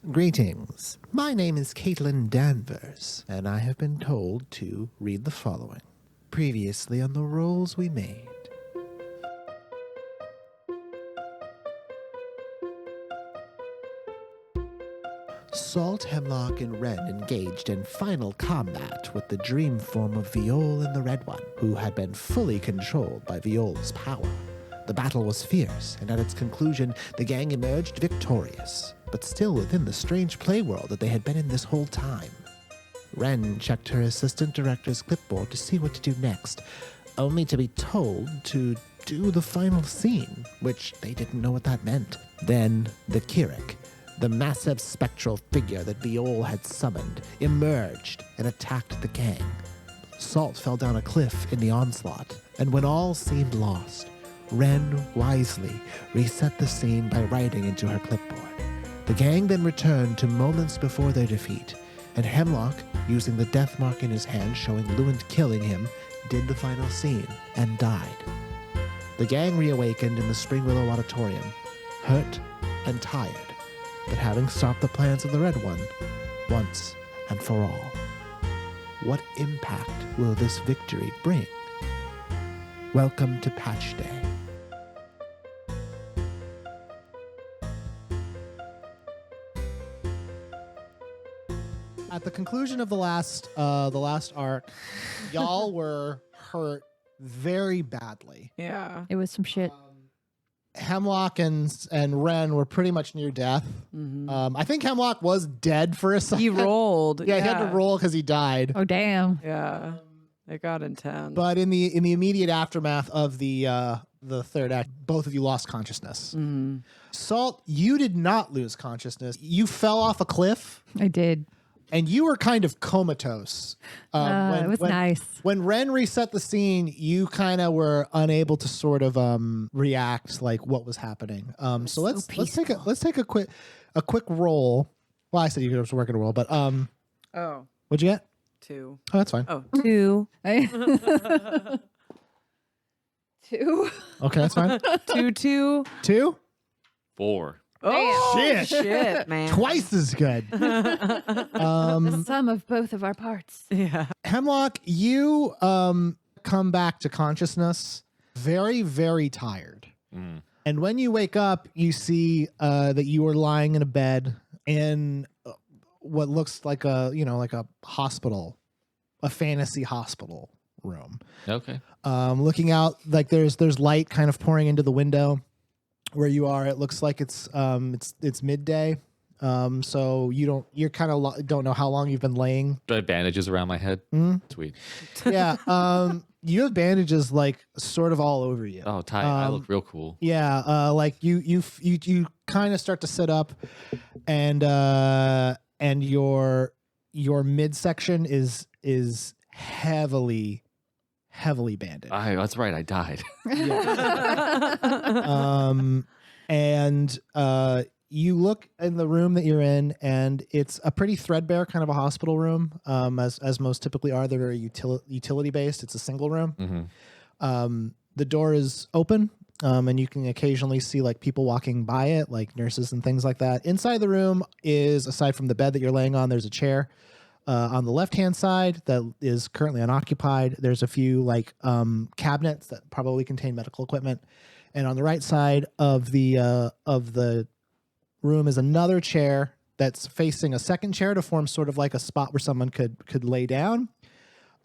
Greetings. My name is Caitlin Danvers, and I have been told to read the following. Previously on the rolls we made. Salt, Hemlock, and Wren engaged in final combat with the dream form of Viol and the Red One, who had been fully controlled by Viol's power. The battle was fierce, and at its conclusion, the gang emerged victorious, but still within the strange playworld that they had been in this whole time. Wren checked her assistant director's clipboard to see what to do next, only to be told to do the final scene, which they didn't know what that meant. Then the Kirik, the massive spectral figure that Viol had summoned, emerged and attacked the gang. Salt fell down a cliff in the onslaught, and when all seemed lost, Wren wisely reset the scene by writing into her clipboard. The gang then returned to moments before their defeat, and Hemlock, using the death mark in his hand showing Lewin killing him, did the final scene and died. The gang reawakened in the Spring Willow Auditorium, hurt and tired, but having stopped the plans of the Red One once and for all. What impact will this victory bring? Welcome to Patch Day. At the conclusion of the last arc, y'all were hurt very badly. Yeah. It was some shit. Hemlock and Wren were pretty much near death. Mm-hmm. I think Hemlock was dead for a second. He rolled. Yeah, he had to roll because he died. Oh, damn. Yeah. It got intense. But in the immediate aftermath of the third act, both of you lost consciousness. Mm-hmm. Salt, you did not lose consciousness. You fell off a cliff. I did. And you were kind of comatose. It was nice. When Wren reset the scene, you kind of were unable to sort of react like what was happening. So let's take a quick roll. Well, I said you were working a roll, but Oh. what'd you get? 2. Oh, that's fine. Oh. 2. 2. Okay, that's fine. 2. 2? 4. Oh, Shit. man. Twice as good. The sum of both of our parts. Yeah. Hemlock, you come back to consciousness very, very tired. Mm. And when you wake up, you see that you are lying in a bed in what looks like a hospital, a fantasy hospital room. Okay. Looking out, like there's light kind of pouring into the window where you are. It looks like it's midday. So you kind of don't know how long you've been laying. Do I have bandages around my head? Mm? Sweet. Yeah. You have bandages like sort of all over you. Oh, tight. I look real cool. Yeah. Like you kind of start to sit up, and your midsection is heavily bandaged. That's right. I died. And you look in the room that you're in, and it's a pretty threadbare kind of a hospital room, as most typically are. They're very utility based. It's a single room. Mm-hmm. The door is open, and you can occasionally see like people walking by it, like nurses and things like that. Inside the room is, aside from the bed that you're laying on, there's a chair. On the left-hand side that is currently unoccupied, there's a few like cabinets that probably contain medical equipment. And on the right side of the room is another chair that's facing a second chair to form sort of like a spot where someone could lay down.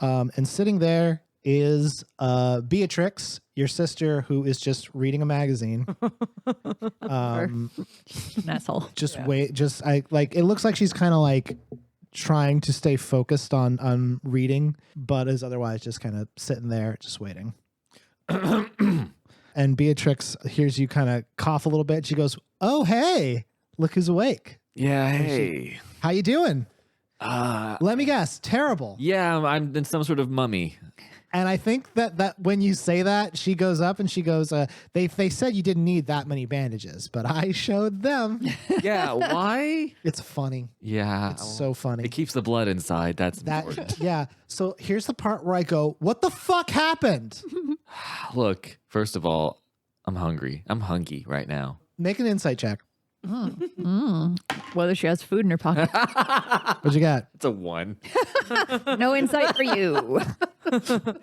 And sitting there is Beatrix, your sister, who is just reading a magazine. An asshole. It looks like she's kind of like trying to stay focused on reading, but is otherwise just kind of sitting there just waiting. And Beatrix hears you kind of cough a little bit. She goes, "Oh, hey, look who's awake." Yeah. Hey. How you doing? Let me guess. Terrible. Yeah. I'm in some sort of mummy. And I think that when you say that, she goes up and she goes, they said you didn't need that many bandages, but I showed them. Yeah. Why? It's funny. Yeah. It's so funny. It keeps the blood inside. That's important. Yeah. So here's the part where I go, what the fuck happened? Look, first of all, I'm hungry. I'm hungry right now. Make an insight check. Whether she has food in her pocket. What you got? It's a 1. No insight for you.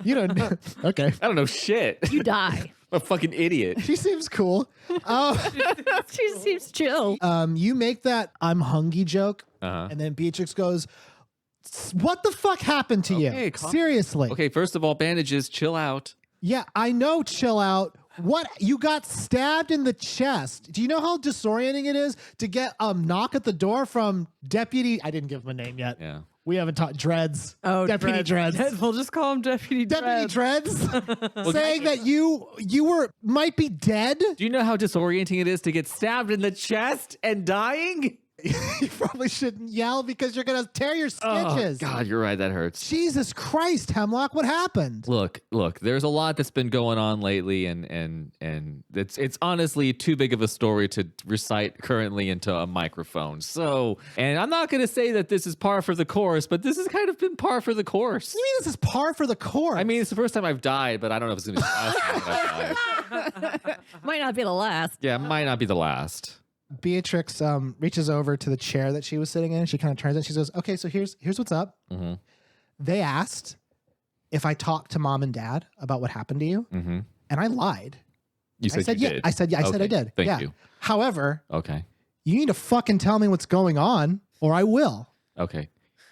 You don't. Okay. I don't know shit. You die. I'm a fucking idiot. She seems cool. She seems chill. You make that "I'm hungry" joke, and then Beatrix goes, "What the fuck happened to you? Seriously?" Okay, first of all, bandages, chill out. Yeah, I know. Chill out. What? You got stabbed in the chest. Do you know how disorienting it is to get a knock at the door from Deputy? I didn't give him a name yet. Yeah. We haven't talked Dreads. Oh, Deputy Dreads. We'll just call him Deputy Dreads. Saying that you might be dead. Do you know how disorienting it is to get stabbed in the chest and dying? You probably shouldn't yell because you're gonna tear your stitches. Oh, God, you're right. That hurts. Jesus Christ, Hemlock, what happened? Look. There's a lot that's been going on lately, and it's honestly too big of a story to recite currently into a microphone. So, and I'm not going to say that this is par for the course, but this has kind of been par for the course. What do you mean this is par for the course? I mean, it's the first time I've died, but I don't know if it's going to be the last time I've died. Might not be the last. Yeah, it might not be the last. Beatrix reaches over to the chair that she was sitting in. She kind of turns it. She goes, "Okay, so here's what's up. Mm-hmm. They asked if I talked to Mom and Dad about what happened to you, and I lied. You said I said you yeah. did. I said yeah. I said I did. Thank yeah. you. However, Okay. you need to fucking tell me what's going on, or I will. Okay.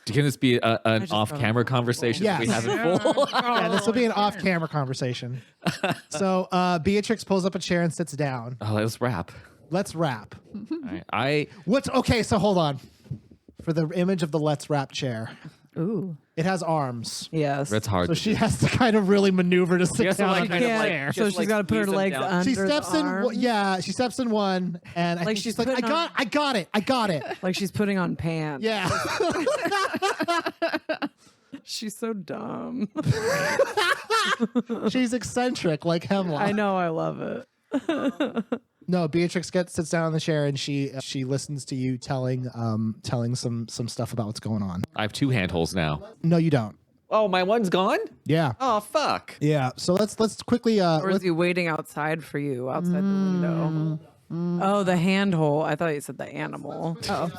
Can this be an off-camera conversation that we Yes. haven't full? Yeah, this will be an off-camera conversation. So Beatrix pulls up a chair and sits down. Oh, let's wrap. Let's wrap. All right. What's okay? So hold on. For the image of the let's wrap chair, Ooh. it has arms. Yes. That's hard. So to she do. has to kind of really maneuver to She sit has to, down like, on kind the of, like, chair. So just, she's got to put her squeeze them legs down. under She steps the in. arm. Yeah, she steps in one, and I think she's she's like, putting on- I got it. Like she's putting on pants. Yeah. She's so dumb. She's eccentric like Hemlock. I know. I love it. No, Beatrix sits down on the chair and she listens to you telling some stuff about what's going on. I have 2 handholds now. No, you don't. Oh, my one's gone? Yeah. Oh, fuck. Yeah. So let's quickly Or is he waiting outside for you outside the window? Oh, the handhole. I thought you said the animal. Oh.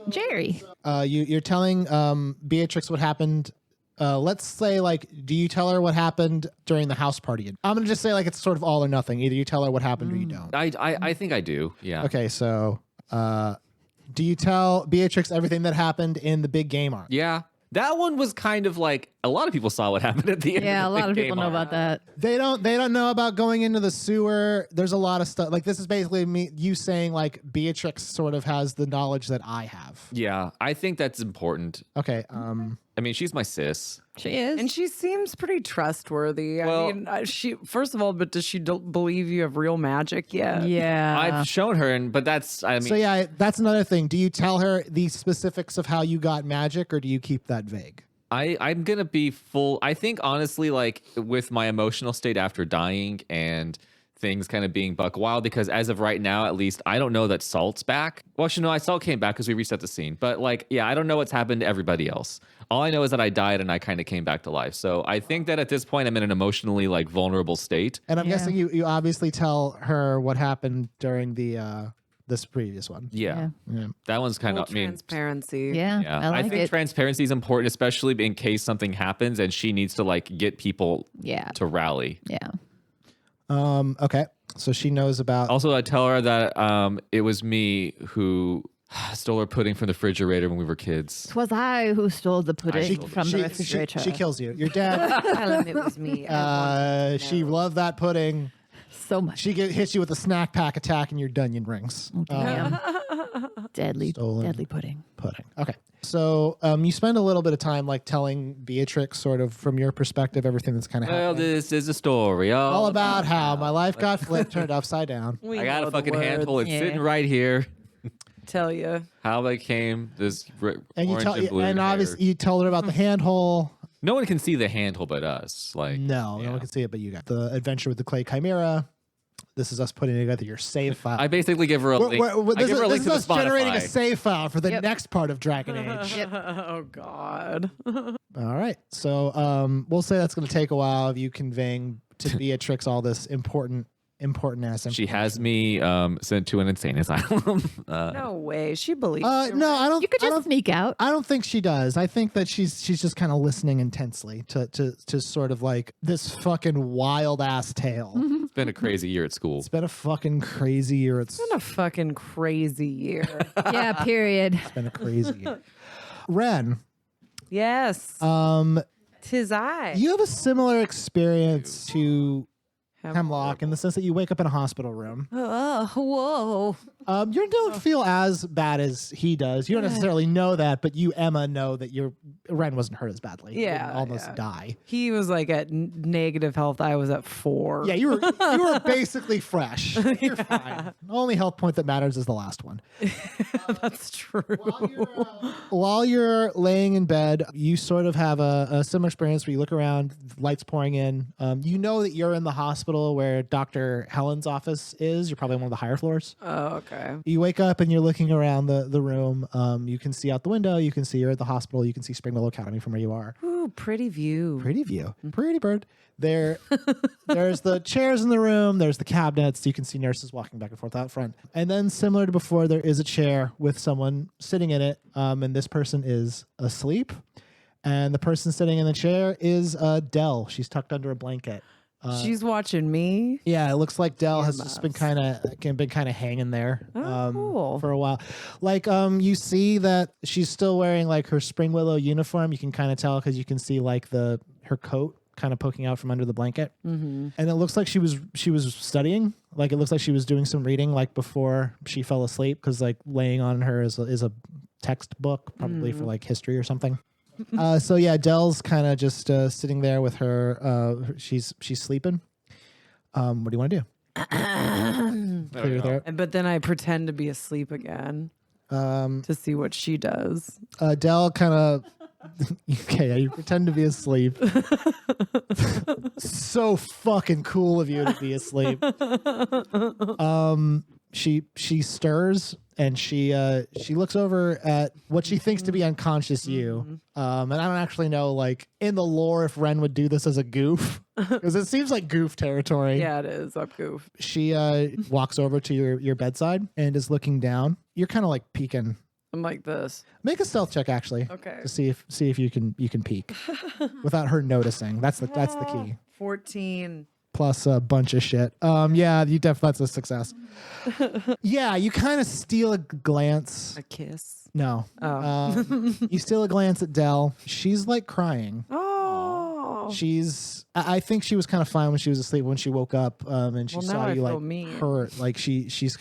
Jerry. you're telling Beatrix what happened. Let's say, like, do you tell her what happened during the house party? I'm gonna just say, like, it's sort of all or nothing. Either you tell her what happened or you don't. I think I do. Yeah. Okay, so do you tell Beatrix everything that happened in the big game arc? Yeah. That one was kind of like a lot of people saw what happened at the end. Yeah, a of the lot of big people game know arc. about that. They don't know about going into the sewer. There's a lot of stuff. Like, this is basically you saying, like, Beatrix sort of has the knowledge that I have. Yeah, I think that's important. Okay. I mean, she's my sis. She is. And she seems pretty trustworthy. Well- I mean, she first of all, but does she believe you have real magic yet? yeah. I've shown her, but that's, I mean, So yeah, that's another thing. Do you tell her the specifics of how you got magic, or do you keep that vague? I'm going to be full. I think, honestly, like, with my emotional state after dying and things kind of being buck wild, because as of right now, at least, I don't know that Salt's back. Well, actually, no, Salt came back because we reset the scene. But, like, yeah, I don't know what's happened to everybody else. All I know is that I died and I kind of came back to life. So I think that at this point, I'm in an emotionally, like, vulnerable state. And I'm Yeah. guessing you obviously tell her what happened during the this previous one. Yeah. Yeah. That one's kind Full of, I mean, transparency. yeah. yeah. I like think it. transparency is important, especially in case something happens and she needs to, like, get people Yeah. to rally. Yeah. Okay. So she knows about. Also, I tell her that it was me who stole her pudding from the refrigerator when we were kids. 'Twas I who stole the pudding She, from she, the refrigerator. she kills you. Your dad. Tell him it was me. She loved that pudding. so much. She hits you with a snack pack attack and your Dunyan rings. Damn. Deadly Stolen. pudding. Pudding. Okay. So you spend a little bit of time, like, telling Beatrix, sort of from your perspective, everything that's kind of Well, happening. this is a story. All about how my life got flipped, turned upside down. We I got know a the fucking words. handful. It's Yeah. sitting right here. Tell you. How I came this And you orange tell, and blue and hair. obviously you told her about the handhole. No one can see the handle but us. Like, No yeah. one can see it, but you got the adventure with the clay chimera. This is us putting together your save file. I basically give her a link. I this give her a is link to the us generating a Spotify. save file for the Yep. next part of Dragon Age. Oh God. All right. So we'll say that's going to take a while of you conveying to Beatrix all this important important ass She information. has me sent to an insane asylum. No way. She believes. you, No, right? I don't. You could I just don't, sneak out. I don't think she does. I think that she's just kind of listening intensely to sort of like this fucking wild ass tale. It's been a crazy year at school. It's been a fucking crazy year. It's It's been a fucking crazy year. Yeah, period. been a crazy year. Ren, Yes. Tis I. you have a similar experience to Hemlock in the sense that you wake up in a hospital room. Whoa. You don't feel as bad as he does. You don't necessarily know that, but you, Emma, know that your Ren wasn't hurt as badly. You Yeah, didn't almost yeah. die. He was like at negative health. I was at 4. Yeah, you were basically fresh. You're fine. The only health point that matters is the last one. That's true. While you're laying in bed, you sort of have a similar experience where you look around, lights pouring in. You know that you're in the hospital where Dr. Helen's office is. You're probably on one of the higher floors. Oh, okay. You wake up and you're looking around the room. You can see out the window. You can see you're at the hospital. You can see Springwell Academy from where you are. Ooh, pretty view. Pretty view. Pretty bird. There's the chairs in the room. There's the cabinets. You can see nurses walking back and forth out front. And then similar to before, there is a chair with someone sitting in it. And this person is asleep. And the person sitting in the chair is Dell. She's tucked under a blanket. She's watching me. Yeah, it looks like Dell has just been Earmuffs. kind of hanging there cool. for a while. Like you see that she's still wearing like her Spring Willow uniform. You can kind of tell because you can see like her coat kind of poking out from under the blanket. Mm-hmm. And it looks like she was studying. Like it looks like she was doing some reading like before she fell asleep because like laying on her is a textbook probably for like history or something. So yeah, Dell's kind of just sitting there with her. She's sleeping. What do you want to do? Clear your throat. But then I pretend to be asleep again to see what she does. Dell kind of. Okay, yeah, you pretend to be asleep. So fucking cool of you to be asleep. She stirs and she looks over at what she thinks to be unconscious you. And I don't actually know like in the lore if Wren would do this as a goof because it seems like goof territory. Yeah, it is. Up goof. She walks over to your bedside and is looking down. You're kind of like peeking. I'm like this. Make a stealth check actually. Okay. To see if you can peek without her noticing. That's the key. 14. Plus a bunch of shit. Yeah, that's a success. Yeah, you kind of steal a glance. A kiss. No. Oh. You steal a glance at Dell. She's like crying. Oh. I think she was kind of fine when she was asleep. When she woke up, and she Well, saw now I you feel like mean. hurt. Like she's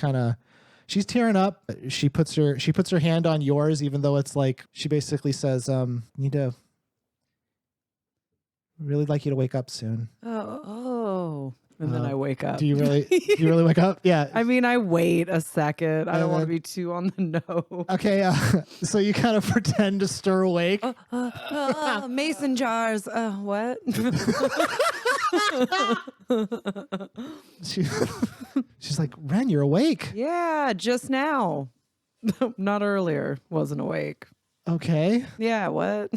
tearing up. She puts her hand on yours, even though it's like she basically says, "Need to really like you to wake up soon." Oh. And then I wake up. Do you really wake up? Yeah. I mean, I wait a second. I don't want to then- be too on the nose. Okay, so you kind of pretend to stir awake. Mason jars. What? She's like, Wren, you're awake. Yeah, just now. Not earlier. Wasn't awake. Okay. Yeah, what?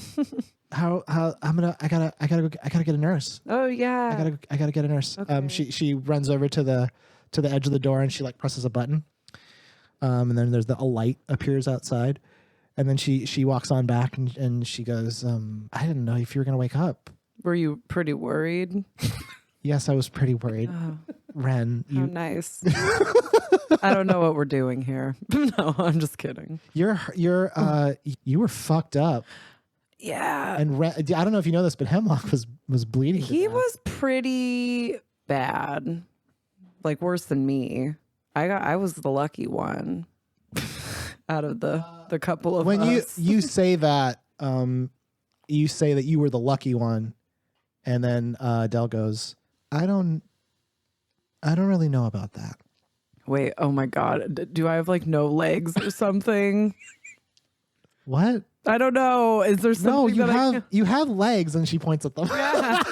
How I gotta get a nurse. Oh yeah. I gotta get a nurse. Okay. She runs over to the edge of the door and she like presses a button. And then a light appears outside. And then she walks on back and she goes, I didn't know if you were gonna wake up. Were you pretty worried? Yes, I was pretty worried. Wren, How nice. I don't know what we're doing here. No, I'm just kidding. you were fucked up. Yeah. And Wren, I don't know if you know this, but Hemlock was bleeding. to He death. was pretty bad. Like worse than me. I was the lucky one out of the couple of when us. you say that you say that you were the lucky one, and then Dell goes, I don't really know about that. Wait, oh my god. Do I have like no legs or something? What? I don't know. Is there something No, you have legs, and she points at them. Yeah.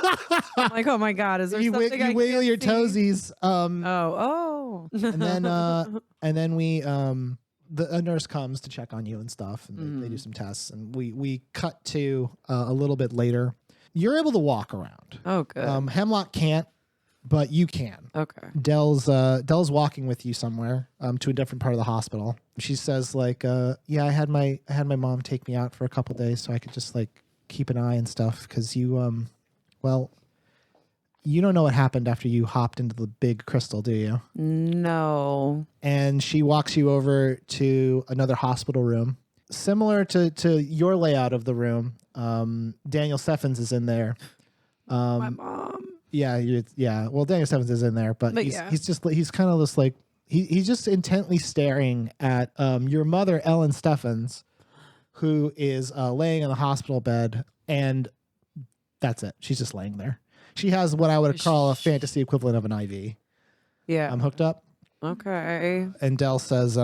I'm like, oh my god, is there you something I wiggle can't your see? toesies. Oh. And then a nurse comes to check on you and stuff, and they do some tests, and we cut to a little bit later. You're able to walk around. Oh, good. Hemlock can't. but you can. Okay. Dell's walking with you somewhere to a different part of the hospital. She says like, yeah, I had my mom take me out for a couple days so I could just like keep an eye and stuff because you well, you don't know what happened after you hopped into the big crystal, do you? No. And she walks you over to another hospital room. Similar to your layout of the room, Daniel Steffens is in there. My mom. Yeah, yeah. Well, Daniel Steffens is in there, but he's kind of just like he's just intently staring at your mother, Ellen Steffens, who is laying in the hospital bed, and that's it. She's just laying there. She has what I would call a fantasy equivalent of an IV. Yeah. I'm hooked up. Okay. And Dell says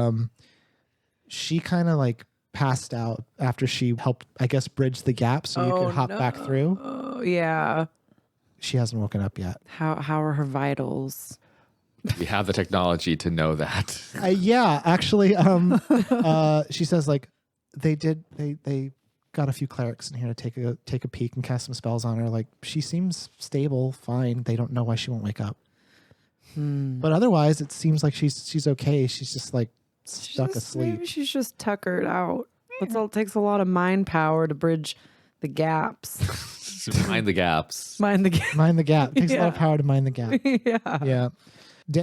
she kind of like passed out after she helped, I guess, bridge the gap so you could hop back through. Oh, yeah. She hasn't woken up yet. How are her vitals? We have the technology to know that. Yeah, actually, she says like they got a few clerics in here to take a peek and cast some spells on her. Like she seems stable, fine. They don't know why she won't wake up. But otherwise, it seems like she's okay. She's just like stuck asleep. Maybe she's just tuckered out. That's all. It takes a lot of mind power to bridge the gaps. Mind the gaps. Mind the gaps. Mind the gap. Takes a lot of power to mind the gap. Yeah. Yeah.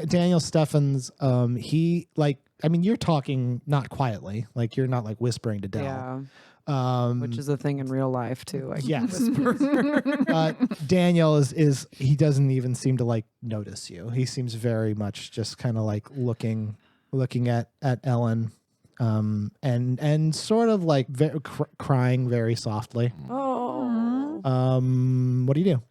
Daniel Steffens, he like, I mean, you're talking not quietly, like you're not like whispering to Dell. Yeah. Which is a thing in real life too. yes. Daniel is he doesn't even seem to like notice you. He seems very much just kind of like looking at Ellen, and sort of like crying very softly. Oh. What do you do?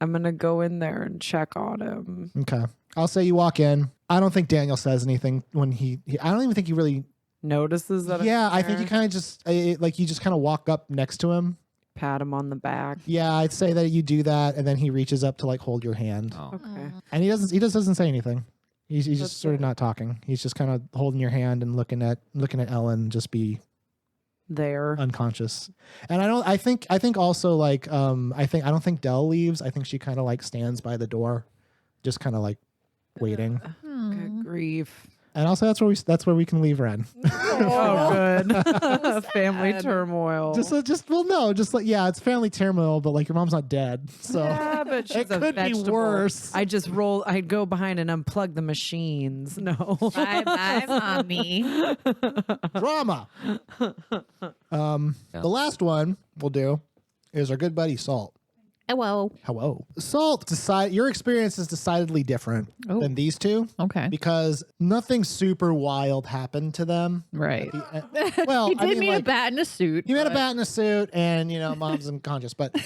I'm gonna go in there and check on him. Okay. I'll say you walk in. I don't think Daniel says anything when he I don't even think he really Notices that. Yeah, I'm I think you kind of just like you just kind of walk up next to him. pat him on the back. Yeah, I'd say that you do that, and then he reaches up to like hold your hand, Okay. and he doesn't say anything. He's just sort of not talking. He's just kind of holding your hand and looking at Ellen just be There. unconscious. And I think also like I don't think Dell leaves. I think she kind of like stands by the door, just kind of like waiting. Good grief. And also that's where we can leave Wren. Oh, good. Family turmoil. just like it's family turmoil, but like your mom's not dead, so yeah, but she's it a could be vegetable. worse. I'd go behind and unplug the machines. No. Bye bye, mommy. Drama. The last one we'll do is our good buddy Salt. Hello. Salt, your experience is decidedly different than these two. Okay. Because nothing super wild happened to them. Right. Well, He did meet a bat in a suit. You had a bat in a suit, and mom's unconscious. But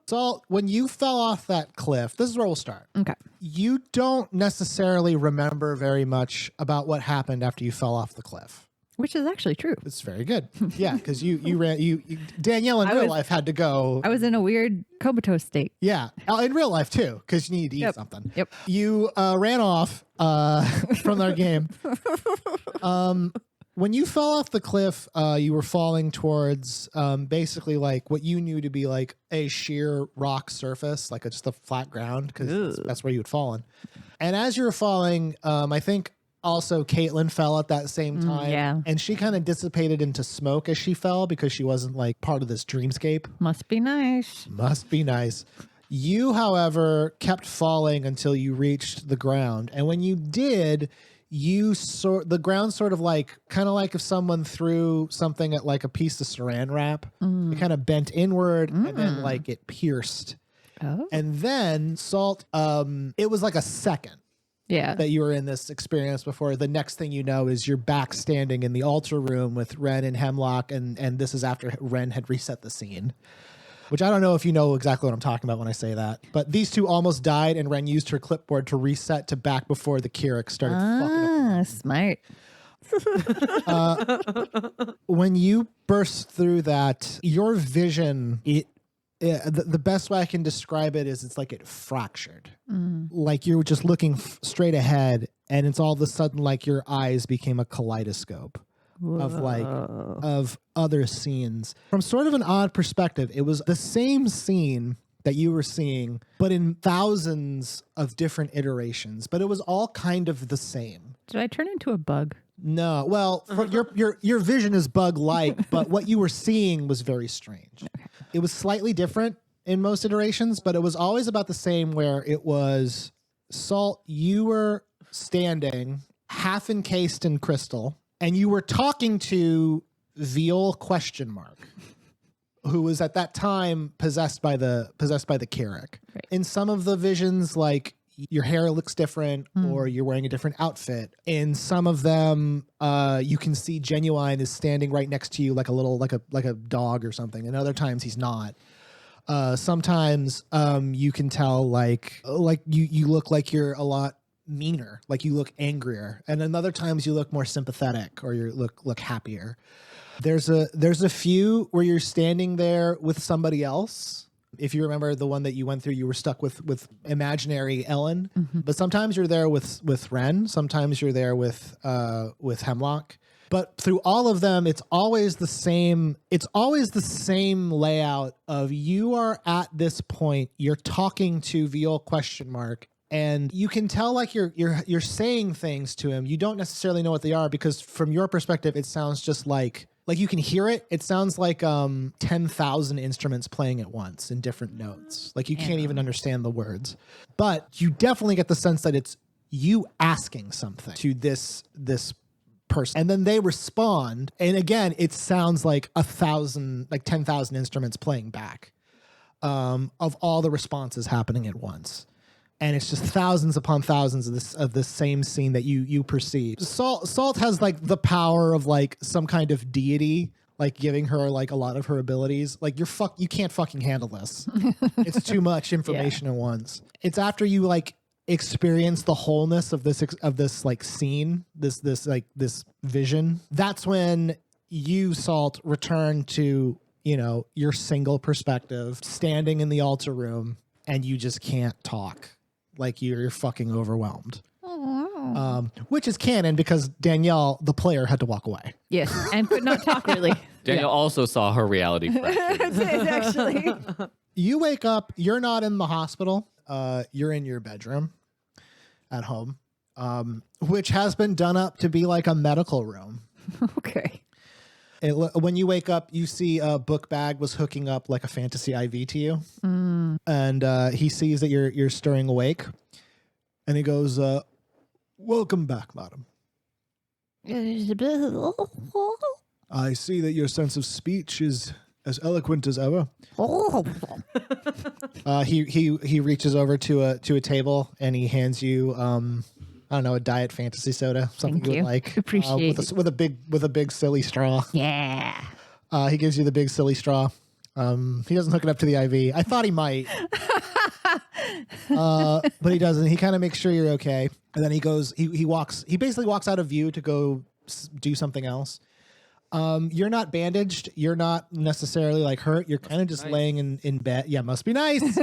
Salt, when you fell off that cliff, this is where we'll start. Okay. You don't necessarily remember very much about what happened after you fell off the cliff. Which is actually true. It's very good. Yeah, because you ran Danielle in real life had to go. I was in a weird comatose state. Yeah, in real life too, because you need to eat something. Yep. You ran off from our game. When you fell off the cliff, you were falling towards basically like what you knew to be like a sheer rock surface, like just a flat ground, because that's where you had fallen. And as you were falling, I think also Caitlin fell at that same time. Yeah. And she kind of dissipated into smoke as she fell because she wasn't like part of this dreamscape. Must be nice. Must be nice. You, however, kept falling until you reached the ground. And when you did, the ground sort of like, kind of like if someone threw something at like a piece of saran wrap, it kind of bent inward and then like it pierced. Oh. And then Salt, it was like a second. Yeah. That you were in this experience before. The next thing you know is you're back standing in the altar room with Wren and Hemlock, and this is after Wren had reset the scene. Which I don't know if you know exactly what I'm talking about when I say that. But these two almost died, and Wren used her clipboard to reset to back before the Keurig started fucking up. Smart. When you burst through that, your vision, the best way I can describe it is it's like it fractured. Like you were just looking straight ahead, and it's all of a sudden like your eyes became a kaleidoscope of other scenes from sort of an odd perspective. It was the same scene, that you were seeing, but in thousands of different iterations. But it was all kind of the same. Did I turn into a bug? No, well, your vision is bug-like, but what you were seeing was very strange. Okay. It was slightly different in most iterations, but it was always about the same. Where it was, Salt, you were standing half encased in crystal, and you were talking to Viol ? Who was at that time possessed by the Carrick. Right. In some of the visions, like, your hair looks different or you're wearing a different outfit. In some of them, you can see Genuine is standing right next to you like a dog or something. And other times he's not. Sometimes you can tell like you look like you're a lot meaner, like you look angrier. And then other times you look more sympathetic or you look happier. There's a few where you're standing there with somebody else. If you remember the one that you went through, you were stuck with imaginary Ellen. Mm-hmm. But sometimes you're there with Wren. Sometimes you're there with Hemlock. But through all of them, it's always the same. It's always the same layout of, you are at this point, you're talking to Viol ? And you can tell like you're saying things to him. You don't necessarily know what they are, because from your perspective, it sounds just like you can hear it. It sounds like 10,000 instruments playing at once in different notes. Like you can't even understand the words. But you definitely get the sense that it's you asking something to this person. And then they respond. And again, it sounds like 10,000 instruments playing back of all the responses happening at once. And it's just thousands upon thousands of this same scene that you perceive. Salt has like the power of like some kind of deity, like giving her like a lot of her abilities. Like you can't fucking handle this. It's too much information at once. It's after you like experience the wholeness of this like scene, this vision. That's when you, Salt, return to, your single perspective, standing in the altar room, and you just can't talk. Like you're fucking overwhelmed. Which is canon because Danielle, the player, had to walk away. Yes, and could not talk really. Danielle also saw her reality fracture. Actually. You wake up, you're not in the hospital. You're in your bedroom at home, which has been done up to be like a medical room. Okay. When you wake up, you see a book bag was hooking up like a fantasy IV to you. And he sees that you're stirring awake. And he goes, welcome back, madam. I see that your sense of speech is as eloquent as ever. He reaches over to a table and he hands you I don't know, a diet fantasy soda, something you would like. Appreciate it. With a big silly straw. Yeah. He gives you the big silly straw. He doesn't hook it up to the IV. I thought he might. But he doesn't. He kind of makes sure you're okay. And then he basically walks out of view to go do something else. You're not bandaged. You're not necessarily like hurt. You're kind of just laying in bed. Yeah, must be nice.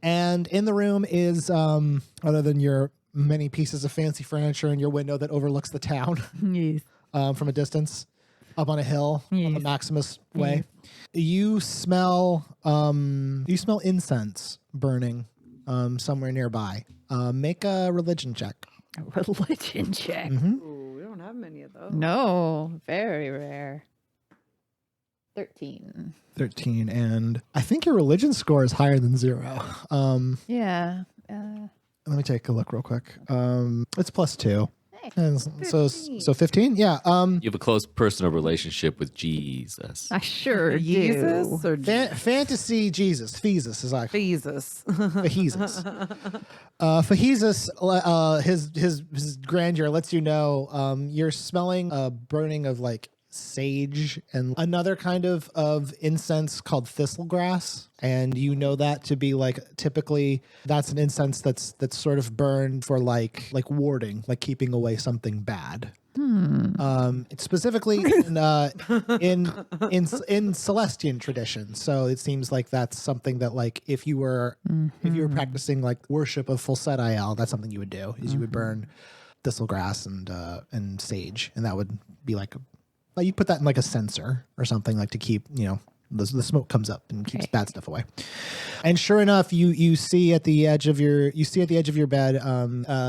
And in the room is, other than your many pieces of fancy furniture and your window that overlooks the town yes. From a distance, up on a hill on the Maximus Way. You smell incense burning somewhere nearby. Make a religion check. A religion check. Mm-hmm. Ooh, we don't have many of those. No, very rare. 13. 13, and I think your religion score is higher than 0. Yeah. Let me take a look real quick. It's +2. And 15. so 15? Yeah. You have a close personal relationship with Jesus. I sure Jesus do. or Fantasy Jesus. Thesis is actually. Jesus. Fahesis. His grandeur lets you know you're smelling a burning of like sage and another kind of incense called thistlegrass, and you know that to be like typically that's an incense that's sort of burned for like warding, like keeping away something bad. It's specifically in Celestian tradition, so it seems like that's something that like if you were practicing like worship of Fulsetiel, that's something you would do is you would burn thistlegrass and sage, and that would be like you put that in like a censer or something like to keep the smoke comes up and keeps bad stuff away. And sure enough, you see at the edge of your bed,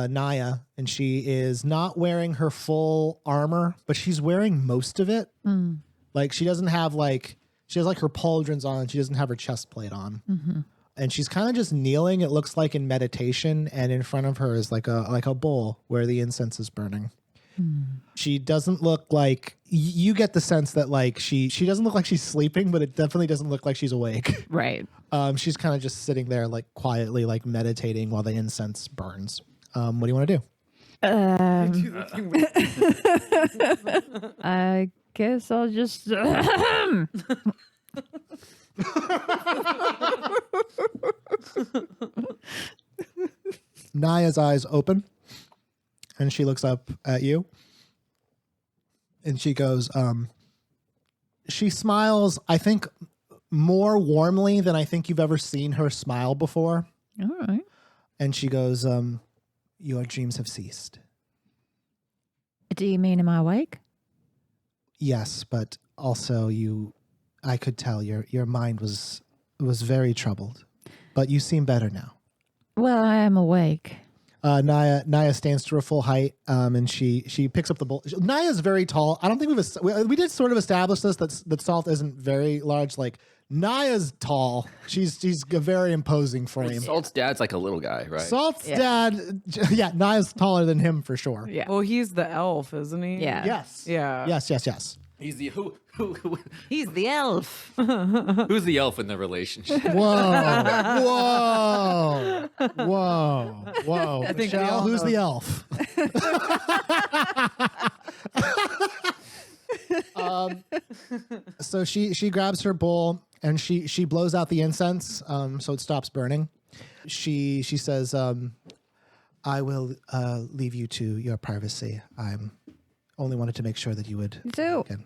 Naya, and she is not wearing her full armor, but she's wearing most of it. Like she doesn't have she has like her pauldrons on. She doesn't have her chest plate on. And she's kind of just kneeling. It looks like in meditation, and in front of her is like a bowl where the incense is burning. She doesn't look like you get the sense that like she doesn't look like she's sleeping, but it definitely doesn't look like she's awake. Right. She's kind of just sitting there like quietly, like meditating while the incense burns. What do you want to do? I guess I'll just. Naya's eyes open, and she looks up at you, and she goes, she smiles, I think, more warmly than I think you've ever seen her smile before. All right. And she goes, your dreams have ceased. Do you mean am I awake? Yes, but also I could tell your mind was very troubled, but you seem better now. Well, I am awake. Naya stands to her full height, and she picks up the bowl. Naya's very tall. I don't think we did sort of establish this that Salt isn't very large. Like Naya's tall. She's a very imposing frame. Salt's dad's like a little guy, right? Salt's dad, Naya's taller than him for sure. Yeah. Well, he's the elf, isn't he? Yeah. Yes. Yeah. Yes. He's the who He's the elf. who's the elf in the relationship? Whoa. I think we Michelle, all who's know. the elf? So she grabs her bowl and she blows out the incense, so it stops burning. She says, I will leave you to your privacy. I'm only wanted to make sure that you would.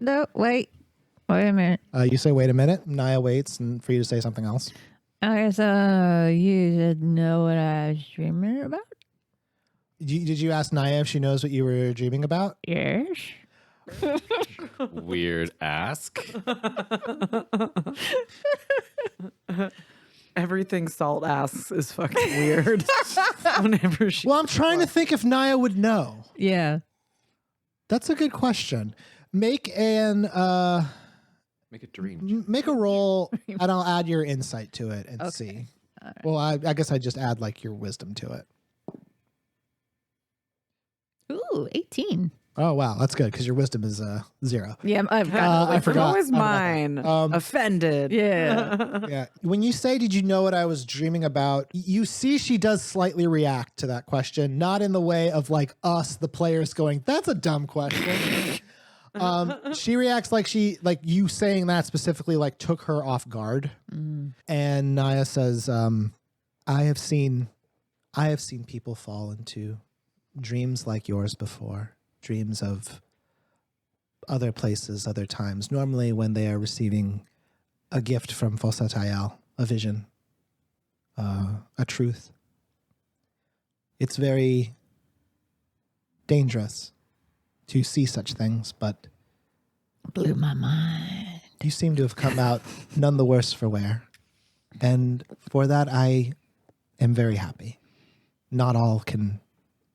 No, wait a minute. You say, wait a minute. Naya waits and for you to say something else. I guess you should know what I was dreaming about. Did you ask Naya if she knows what you were dreaming about? Yes. Weird ask. Everything Salt asks is fucking weird. Whenever she. Well, I'm trying to think if Naya would know. Yeah. That's a good question. Make a roll, and I'll add your insight to it and see. Right. Well, I guess I just add like your wisdom to it. Ooh, 18. Oh wow, that's good because your wisdom is 0. Yeah, I've got. I forgot. Always mine. Offended. Yeah. Yeah. When you say, "Did you know what I was dreaming about?" You see, she does slightly react to that question, not in the way of like us, the players, going, "That's a dumb question." She reacts like you saying that specifically like took her off guard. And Naya says, I have seen people fall into dreams like yours before, dreams of other places, other times, normally when they are receiving a gift from Fosatael, a vision, a truth. It's very dangerous to see such things, but Blew my mind. you seem to have come out none the worse for wear. And for that, I am very happy. Not all can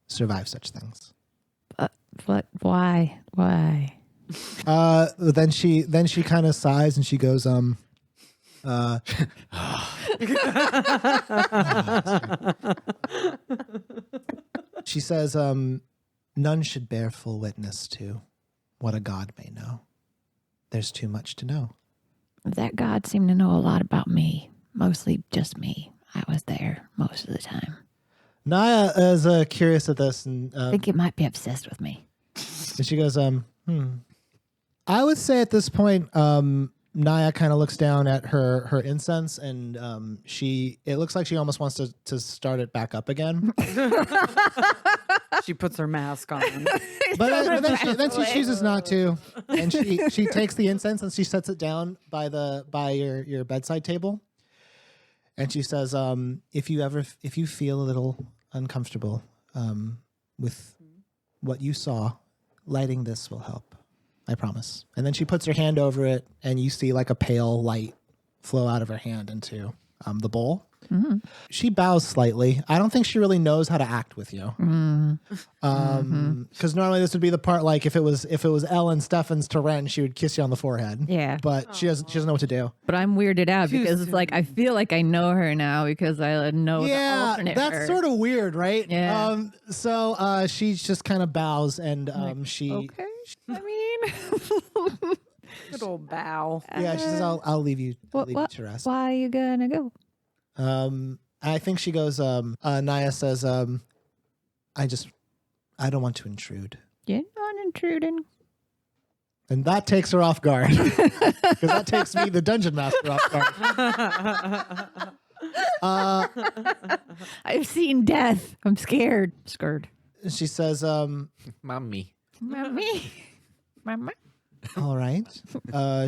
survive such things. What? Why? Then she kind of sighs and she goes, she says, none should bear full witness to what a god may know. There's too much to know. That God seemed to know a lot about me. Mostly just me. I was there most of the time. Naya is curious at this, and I think it might be obsessed with me. she goes, I would say at this point, Naya kind of looks down at her incense, and it looks like she almost wants to start it back up again. She puts her mask on. But then she chooses not to, and she takes the incense and she sets it down by your bedside table, and she says, if you feel a little uncomfortable with what you saw, lighting this will help. I promise. And then she puts her hand over it, and you see like a pale light flow out of her hand into the bowl. Mm-hmm. She bows slightly. I don't think she really knows how to act with you. Because normally this would be the part like if it was Ellen Steffens to Wren, she would kiss you on the forehead. Yeah. But she doesn't know what to do. But I'm weirded out because it's like I feel like I know her now because I know the alternate that's her. sort of weird, right? Yeah. So she just kind of bows and she Okay. I mean, Good old bow. yeah, she says I'll leave you to rest. why are you gonna go? I think she goes Naya says I don't want to intrude. You're not intruding. And that takes her off guard. Because that takes me, the dungeon master, off guard. I've seen death. I'm scared. Scared. She says, Mommy. Mommy. Mama. all right.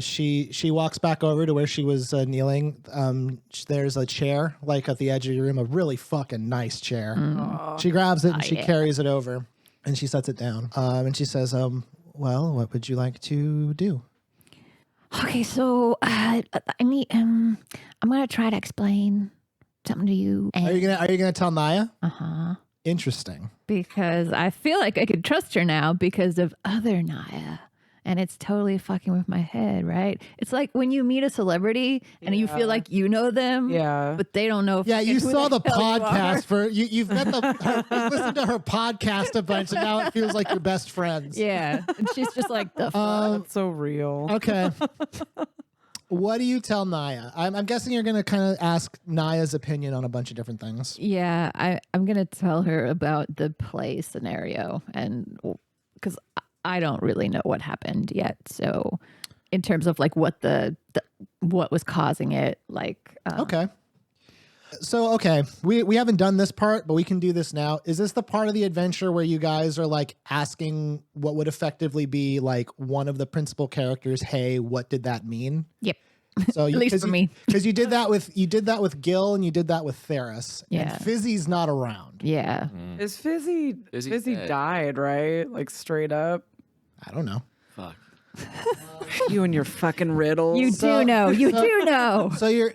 She walks back over to where she was kneeling. There's a chair, like at the edge of your room, a really fucking nice chair. She grabs it and she carries it over and she sets it down. And she says, well, what would you like to do? Okay, so I need. I'm gonna try to explain something to you. Are you gonna tell Naya? Interesting. Because I feel like I could trust her now because of other Naya. And it's totally fucking with my head, right? It's like when you meet a celebrity and you feel like you know them, but they don't know. Yeah, you who saw the hell you podcast are. for you've met you listened to her podcast a bunch, and now it feels like you're best friends. Yeah, and she's just like the fuck. That's so real. Okay. What do you tell Naya? I'm guessing you're going to kind of ask Naya's opinion on a bunch of different things. Yeah, I'm gonna tell her about the play scenario, and because I don't really know what happened yet. So, in terms of like what what was causing it, like Okay. So, okay, we haven't done this part, but we can do this now. Is this the part of the adventure where you guys are like asking what would effectively be like one of the principal characters, hey, what did that mean? Yep. So At least for me. Because you did that with Gil and you did that with Theris. Yeah. And Fizzy's not around. Yeah. Is Fizzy dead. died, right? Like straight up. I don't know. Fuck. You and your fucking riddles. You do know. You do know. So you're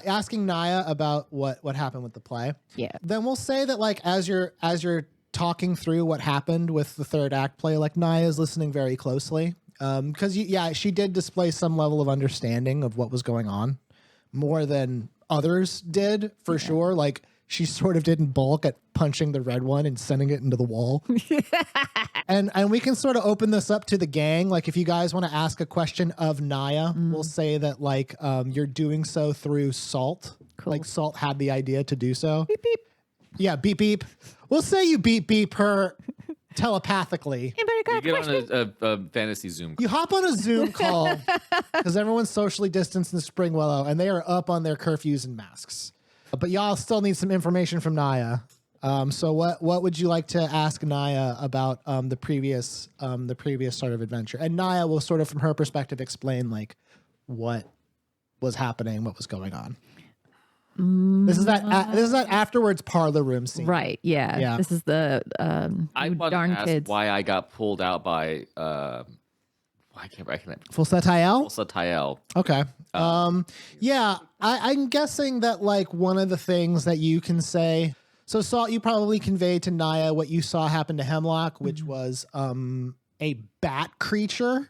asking Naya about what happened with the play. Yeah. Then we'll say that like as you're talking through what happened with the third act play, like Naya's listening very closely. Because she did display some level of understanding of what was going on, more than others did for sure. Like she sort of didn't balk at punching the red one and sending it into the wall. And we can sort of open this up to the gang. Like if you guys want to ask a question of Naya, we'll say that like you're doing so through Salt. Cool. Like Salt had the idea to do so. Beep beep. Yeah, beep beep. We'll say you beep beep her telepathically. Anybody got You a get question? on a fantasy Zoom. You hop on a Zoom call because everyone's socially distanced in Springwellow and they are up on their curfews and masks. But y'all still need some information from Naya. So what would you like to ask Naya about the previous sort of adventure? And Naya will sort of from her perspective explain like what was happening, what was going on. This is that afterwards parlor room scene. Right. Yeah. Yeah. This is the I you want to darn ask kids. why I got pulled out by I can't recognize Full Satiel? Elsa Tyel. Okay. Yeah, I'm guessing that like one of the things that you can say. So Salt, you probably conveyed to Naya what you saw happen to Hemlock, which was a bat creature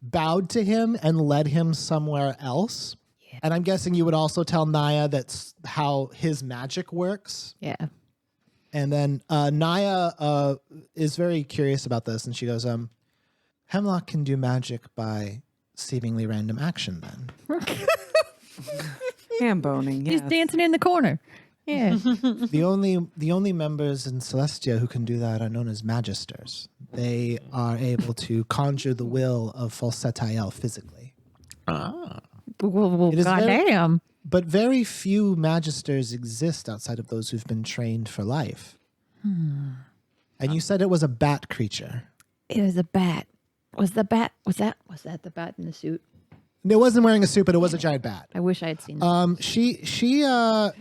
bowed to him and led him somewhere else. Yeah. And I'm guessing you would also tell Naya that's how his magic works. Yeah. And then Naya is very curious about this, and she goes, Hemlock can do magic by seemingly random action then. Ham boning. He's Yes. dancing in the corner. Yeah. The only members in Celestia who can do that are known as magisters. They are able to conjure the will of Falsetiel physically. Ah. Well, It is goddamn. But very few magisters exist outside of those who've been trained for life. And you said it was a bat creature. It was a bat. Was that the bat in the suit? It wasn't wearing a suit, but it was a giant bat. I wish I had seen that.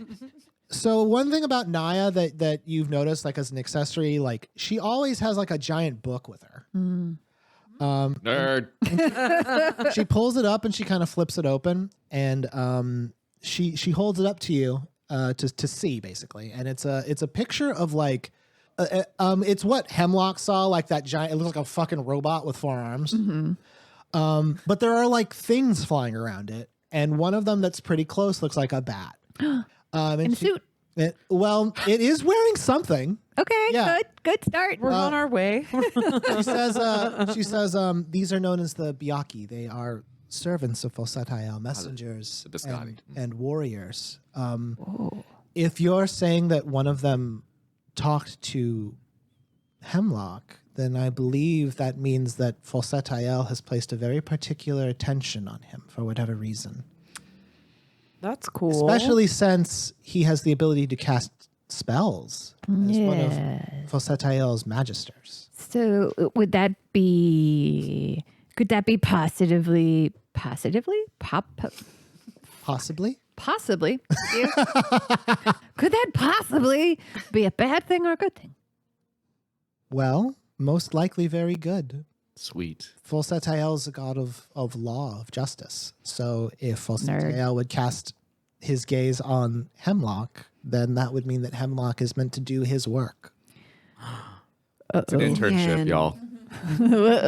So one thing about Naya that you've noticed, like as an accessory, like she always has like a giant book with her. Nerd. She pulls it up and she kind of flips it open, and she holds it up to you to see, basically. And it's a picture of like it's what Hemlock saw, like that giant. It looks like a fucking robot with 4 arms. But there are like things flying around it, and one of them that's pretty close looks like a bat. In a suit. Well, it is wearing something. Okay, Yeah. good start. We're on our way. She says, these are known as the Biaki. They are servants of Falsetiel, messengers the Biscotti. and warriors. If you're saying that one of them talked to Hemlock, then I believe that means that Falsetiel has placed a very particular attention on him for whatever reason. That's cool. Especially since he has the ability to cast spells as one of Falsetiel's magisters. So could that be possibly? Possibly? Possibly. Could that possibly be a bad thing or a good thing? Well, most likely very good. Sweet. Falsetiel is a god of law, of justice. So if Falsetiel would cast his gaze on Hemlock, then that would mean that Hemlock is meant to do his work. It's an internship, y'all.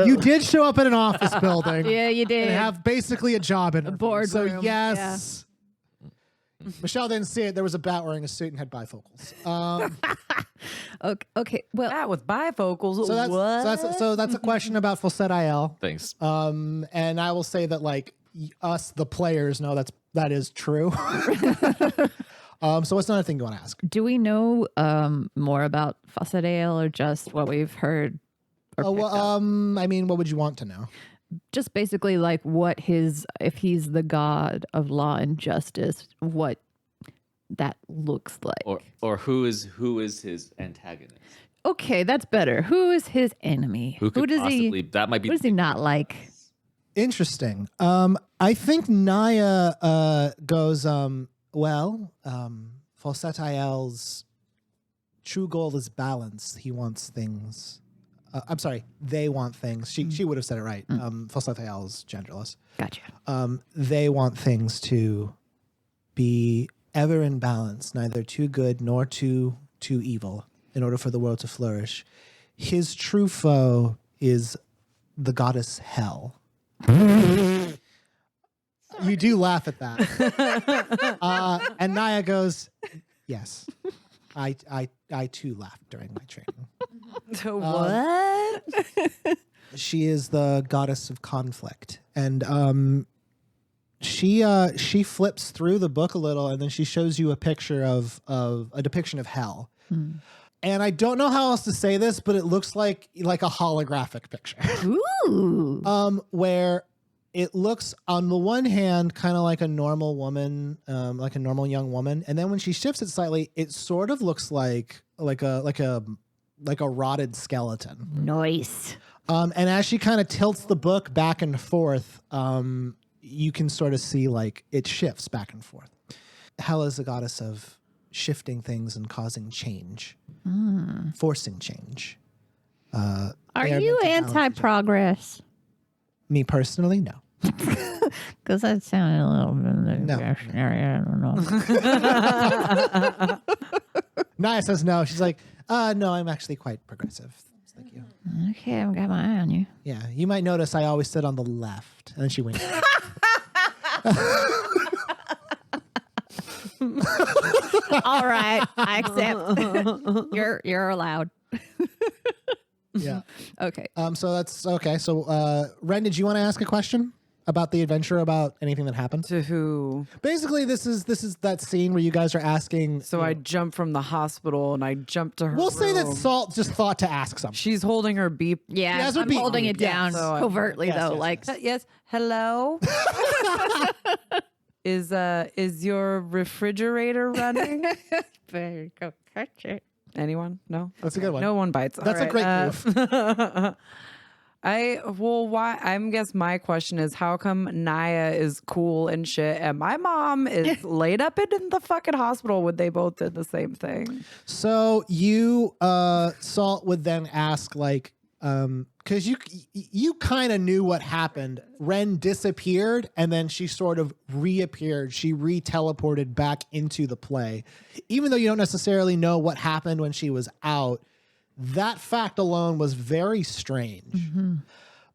You did show up at an office building. Yeah, you did. And have basically a job in a boardroom, So yes. Michelle didn't see it. There was a bat wearing a suit and had bifocals. Okay. Well, That with bifocals. So that's a question about Falsetiel. Thanks. And I will say that like us, the players, know that is true. So what's another thing you want to ask? do we know more about Falsetiel or just what we've heard? Or picked up? I mean, what would you want to know? Just basically like if he's the god of law and justice, what that looks like. Or who is his antagonist? Okay, that's better. Who is his enemy? Who could does possibly he? that might be Who does he not like? Interesting. I think Naya goes, Falsetiel's true goal is balance. He wants things. I'm sorry, they want things. She would have said it right. Falsetiel is genderless. Gotcha. They want things to be ever in balance, neither too good nor too evil, in order for the world to flourish. His true foe is the goddess Hell. You do laugh at that. And Naya goes, yes, I too laughed during my training. What? She is the goddess of conflict, and she flips through the book a little, and then she shows you a picture of a depiction of hell. And I don't know how else to say this, but it looks like a holographic picture. Ooh. Where it looks on the one hand kind of like a normal woman, like a normal young woman, and then when she shifts it slightly, it sort of looks like a rotted skeleton. Nice. And as she kind of tilts the book back and forth, you can sort of see like it shifts back and forth. Hell is the goddess of shifting things and causing change, forcing change. Are they are you meant to balance each other. anti-progress? Me personally, no. Because that sounded a little bit reactionary. I don't know. Naya says no. She's like, no, I'm actually quite progressive. Thank you. Okay, I've got my eye on you. Yeah, you might notice I always sit on the left. And then she winked. All right, I accept. You're allowed. Yeah. Okay. So that's okay. So, Wren, did you want to ask a question about the adventure, about anything that happened? To who? Basically, this is that scene where you guys are asking. So I jumped from the hospital and I jumped to her. We'll say that room. Salt just thought to ask something. She's holding her beep. Yeah, that's what I'm beat- holding it yes. down So I- covertly yes, though. yes, like, yes. Yes. Hello. Is your refrigerator running? better go catch it. Anyone? No. That's a good one. No one bites. That's a great move. move. I guess my question is, how come Naya is cool and shit and my mom is laid up in the fucking hospital when they both did the same thing? So you, Salt would then ask, like, because you kind of knew what happened. Wren disappeared, and then she sort of reappeared. She re-teleported back into the play. Even though you don't necessarily know what happened when she was out, that fact alone was very strange.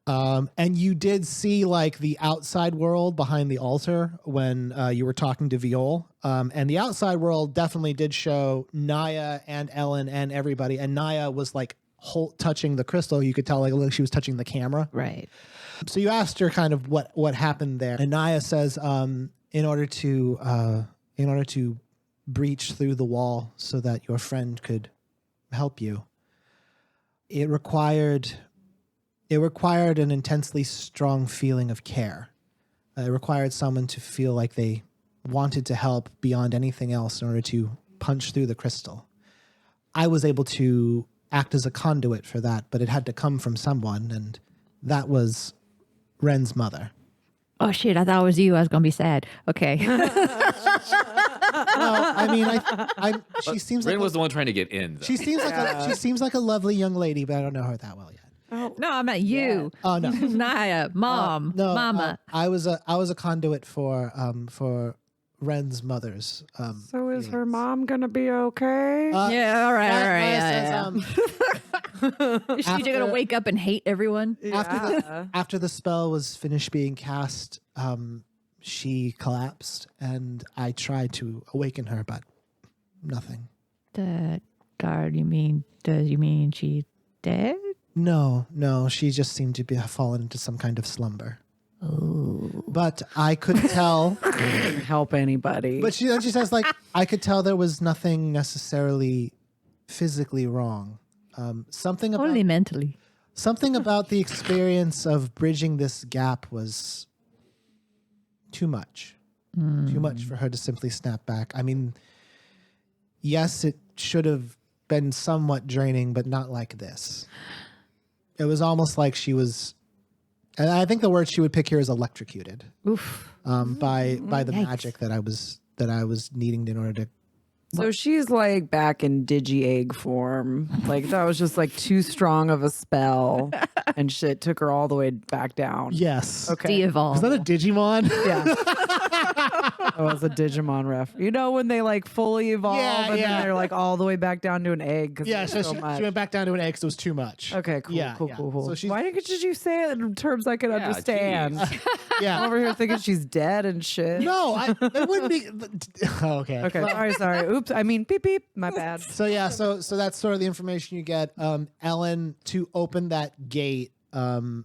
And you did see like the outside world behind the altar when you were talking to Viol. And the outside world definitely did show Naya and Ellen and everybody. And Naya was like touching the crystal. You could tell like she was touching the camera. Right. So you asked her kind of what happened there. And Naya says, in order to breach through the wall so that your friend could help you, it required an intensely strong feeling of care. It required someone to feel like they wanted to help beyond anything else in order to punch through the crystal. I was able to act as a conduit for that, but it had to come from someone, and that was Wren's mother. Oh shit! I thought it was you. I was gonna be sad. Okay. No, I mean, she seems Wren like was the one trying to get in. Though. she seems like a lovely young lady, but I don't know her that well yet. No, I meant you. Oh no, Naya, mom, no, mama. I was a conduit for Wren's mother's. So is her mom gonna be okay? Yeah, all right, all right. Naya Yeah. Is she after- gonna wake up and hate everyone? After the spell was finished being cast, she collapsed, and I tried to awaken her, but nothing. Does you mean she dead? No, she just seemed to have fallen into some kind of slumber. Oh. But I couldn't tell. Help anybody. But she says, like, I could tell there was nothing necessarily physically wrong. Something about Only mentally. something about the experience of bridging this gap was too much. Too much for her to simply snap back. I mean, yes, it should have been somewhat draining, but not like this. It was almost like she was, and I think the word she would pick here is electrocuted. Oof. By the Yikes. magic that I was needing in order to. So she's like back in digi-egg form. Like that was just like too strong of a spell and shit took her all the way back down. Yes. Okay. De-evolve. Is that a Digimon? Yeah. That was a Digimon ref. You know when they like fully evolve and Yeah. then they're like all the way back down to an egg. 'Cause Yeah, there's so so much. she went back down to an egg because it was too much. Okay, cool, Yeah, cool, yeah. cool. So she's- Why didn't you say it in terms I could understand? geez. I'm Yeah. over here thinking she's dead and shit. No, it wouldn't be. Okay. Okay, sorry. Oops. I mean, beep, beep. My bad. So yeah, so that's sort of the information you get. Ellen, to open that gate, to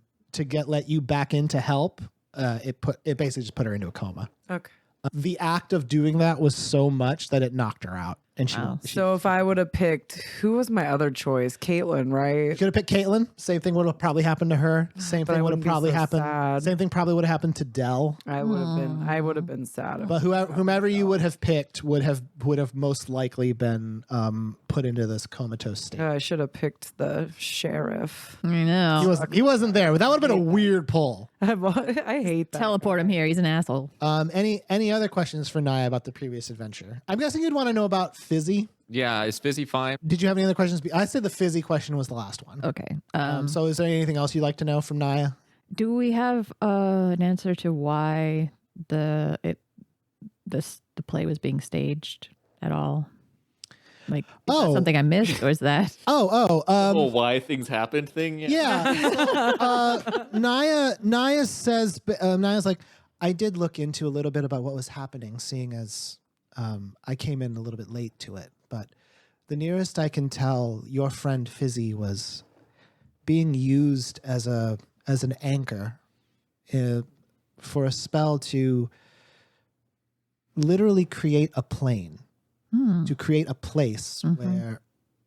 let you back in to help, it basically just put her into a coma. Okay. The act of doing that was so much that it knocked her out, and she So if I would have picked, who was my other choice? Caitlin, right? could have picked Caitlin. Same thing would have probably happened to her. Same But I thing would have wouldn't be probably so happened. sad. Same thing probably would have happened to Dell. I would have been sad. But whomever you would have picked would have most likely been put into this comatose state. I should have picked the sheriff. I know. He wasn't there, but that would have been a weird pull. I hate that. Teleport him here. He's an asshole. Any other questions for Naya about the previous adventure? I'm guessing you'd want to know about Fizzy. Yeah, is Fizzy fine? Did you have any other questions? I said the Fizzy question was the last one. Okay. So is there anything else you'd like to know from Naya? Do we have an answer to why the play was being staged at all? Like, is that something I missed, or is that? Oh, why things happened thing? Yeah. Naya says, Naya's like, I did look into a little bit about what was happening, seeing as I came in a little bit late to it. But the nearest I can tell, your friend Fizzy was being used as an anchor for a spell to literally create a plane, to create a place where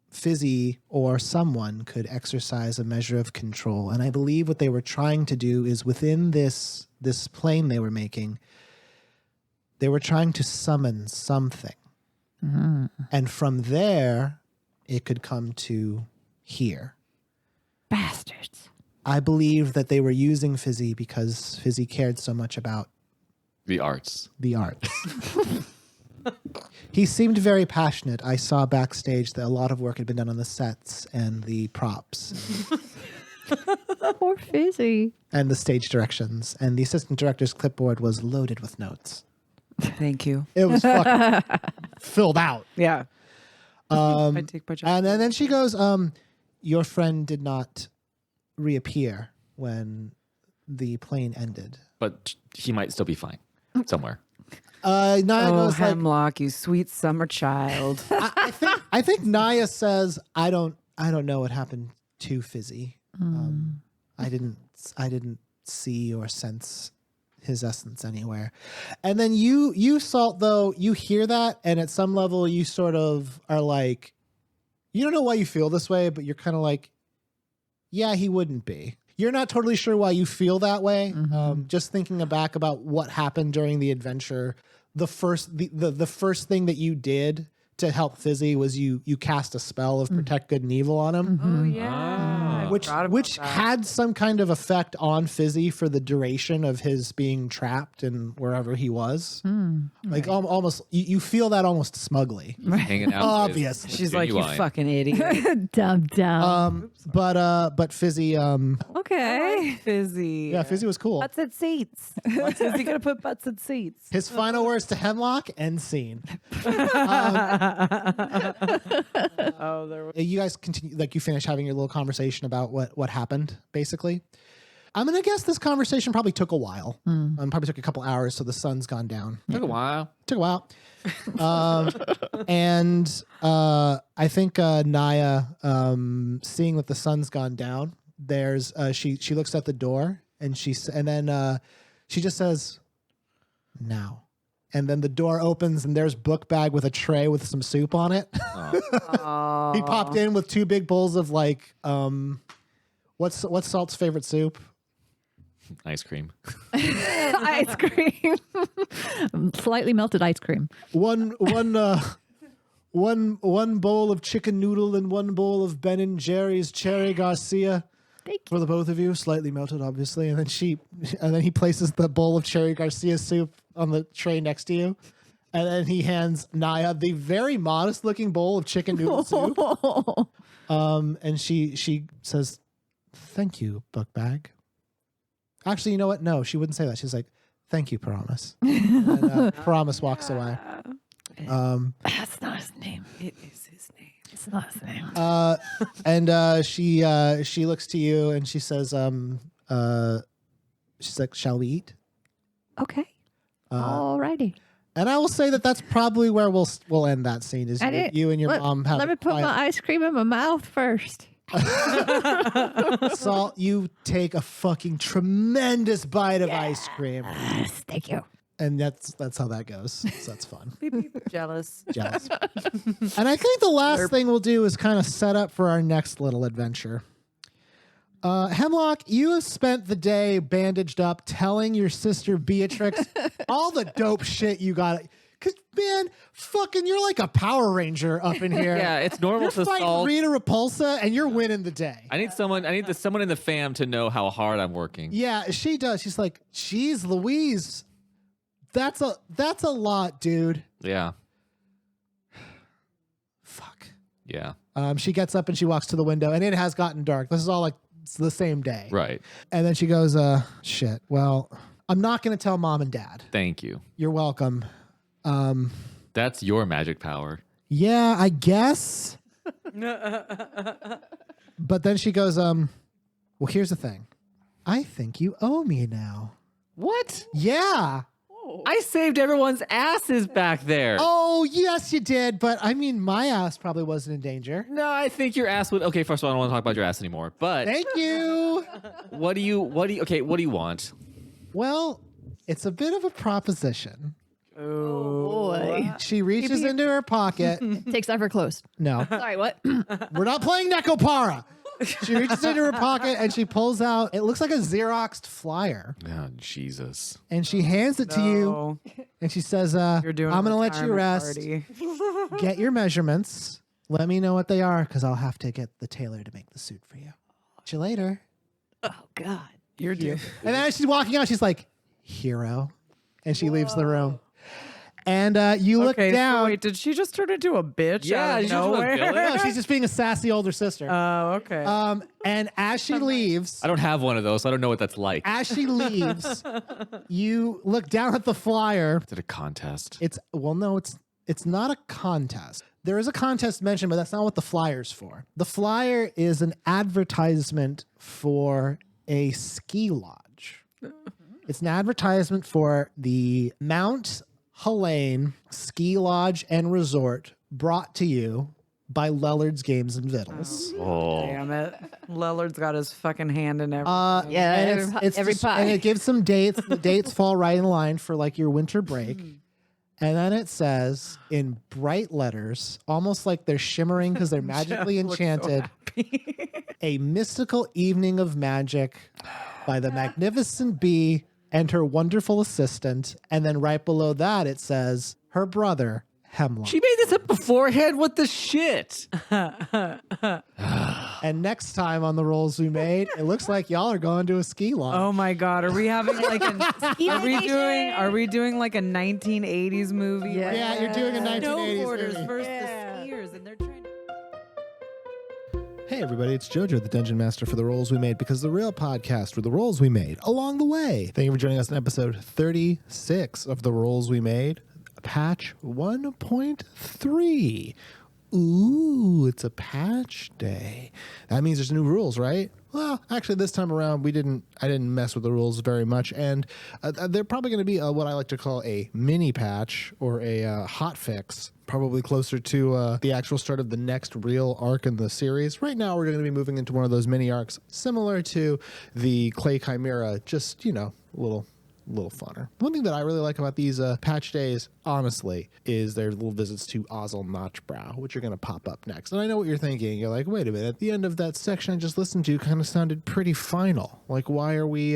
Fizzy or someone could exercise a measure of control. And I believe what they were trying to do is within this plane they were making, they were trying to summon something. And from there, it could come to here. Bastards. I believe that they were using Fizzy because Fizzy cared so much about The arts. the arts. He seemed very passionate. I saw backstage that a lot of work had been done on the sets and the props. Poor Fizzy. and the stage directions. And the assistant director's clipboard was loaded with notes. Thank you. It was fucking filled out. Yeah. I take my job. And then she goes, your friend did not reappear when the plane ended. But he might still be fine somewhere. Naya goes like, Hemlock, you sweet summer child. I think Naya says, I don't know what happened to Fizzy. I didn't see or sense his essence anywhere. And then you Salt, though, you hear that, and at some level you sort of are like, you don't know why you feel this way, but you're kind of like, yeah, he wouldn't be. You're not totally sure why you feel that way. Just thinking back about what happened during the adventure, the first thing that you did to help Fizzy was you cast a spell of protect good and evil on him. Oh yeah. Which had some kind of effect on Fizzy for the duration of his being trapped and wherever he was. Like almost, you feel that almost smugly. Hanging out. Obviously. She's like, you Genuine. fucking idiot. Dumb. But Fizzy, Okay. Fizzy. yeah, Fizzy was cool. Butts and seats. What's is he gonna put butts and seats? His final words to Hemlock, end scene. Oh, there was. You guys continue, like you finish having your little conversation about what happened, basically. I'm going to guess this conversation probably took a while. Probably took a couple hours, so the sun's gone down. Took a while. Took a while. And I think Naya, seeing that the sun's gone down, there's she looks at the door and then she just says, "Now." And then the door opens and there's Book Bag with a tray with some soup on it. He popped in with 2 big bowls of like what's Salt's favorite soup? Ice cream. Ice cream. Slightly melted ice cream. One bowl of chicken noodle and 1 bowl of Ben and Jerry's Cherry Garcia. Thank For the both of you, slightly melted, obviously, and then he places the bowl of Cherry Garcia soup on the tray next to you, and then he hands Naya the very modest-looking bowl of chicken noodle soup. And she says, "Thank you, Book Bag." Actually, you know what? No, she wouldn't say that. She's like, "Thank you, Promise." And Promise walks away. That's not his name. It is his name. It's not his name. And she looks to you and she says, she's like, "Shall we eat?" Okay. Alrighty. And I will say that that's probably where we'll end that scene. Is you and your mom have. Let me put my ice cream in my mouth first. Salt, you take a fucking tremendous bite of ice cream, Yes, thank you. and that's how that goes. So that's fun. Beep, beep. Jealous. Jealous. And I think the last thing we'll do is kind of set up for our next little adventure. Hemlock, you have spent the day bandaged up telling your sister Beatrix all the dope shit you got. Because, man, fucking, you're like a Power Ranger up in here. Yeah, it's normal You're to fighting Salt. Rita Repulsa, and you're winning the day. I need someone in the fam to know how hard I'm working. Yeah, she does. She's like, "Geez, Louise, that's a lot, dude." Yeah. Fuck. Yeah. She gets up and she walks to the window, and it has gotten dark. This is all like the same day. Right. And then she goes, shit. Well, I'm not going to tell Mom and Dad. Thank you. You're welcome. That's your magic power. Yeah, I guess. But then she goes, well, here's the thing. I think you owe me now. What? Yeah. I saved everyone's asses back there. Oh, yes, you did. But I mean, my ass probably wasn't in danger. No, I think your ass would. Okay, first of all, I don't want to talk about your ass anymore. But Thank you. what do you want? Well, it's a bit of a proposition. Boy. She reaches into her pocket. Takes off her clothes. No, Sorry, what? we're not playing Necopara. She reaches into her pocket and she pulls out, it looks like a Xeroxed flyer. Oh, Jesus. And she hands it to you. No. And she says, You're doing I'm a going to let you retirement rest. party. Get your measurements. Let me know what they are because I'll have to get the tailor to make the suit for you. See you later. Oh, God. You're doing. And then as she's walking out, she's like, hero. And she leaves the room. And you look down. So wait, did she just turn into a bitch Yeah, out she of just went nowhere? villain. No, she's just being a sassy older sister. Oh, okay. And as she leaves, I don't have one of those, so I don't know what that's like. You look down at the flyer. Is it a contest? It's not a contest. There is a contest mentioned, but that's not what the flyer's for. The flyer is an advertisement for a ski lodge. It's an advertisement for the Mount Helene Ski Lodge and Resort, brought to you by Lellard's Games and Vittles. Oh. Damn it. Lillard's got his fucking hand in everything. Yeah, And every pie. and it gives some dates. The dates fall right in line for like your winter break. And then it says in bright letters, almost like they're shimmering because they're magically Jeff looks so enchanted, a mystical evening of magic by the magnificent bee and her wonderful assistant. And then right below that, it says her brother, Hemlock. She made this up beforehand. What the shit? And next time on the Rolls We Made, it looks like y'all are going to a ski lodge. Oh my God. Are we having like are we doing like a 1980s movie? Yeah. Yeah, you're doing a 1980s Snowboarders movie. versus the skiers, and they're trying to. Hey everybody, it's JoJo, the Dungeon Master for The Rolls We Made, because the real podcast were the rolls we made along the way. Thank you for joining us in episode 36 of The Rolls We Made, patch 1.3. Ooh, it's a patch day. That means there's new rules, right? Well, actually, this time around, I didn't mess with the rules very much, and they're probably going to be what I like to call a mini patch or a hot fix, probably closer to the actual start of the next real arc in the series. Right now, we're going to be moving into one of those mini arcs, similar to the Clay Chimera, just, a little funner. One thing that I really like about these patch days, honestly, is their little visits to Ozzle Notchbrow, which are going to pop up next. And I know what you're thinking. You're like, wait a minute, the end of that section I just listened to kind of sounded pretty final. Like, why are we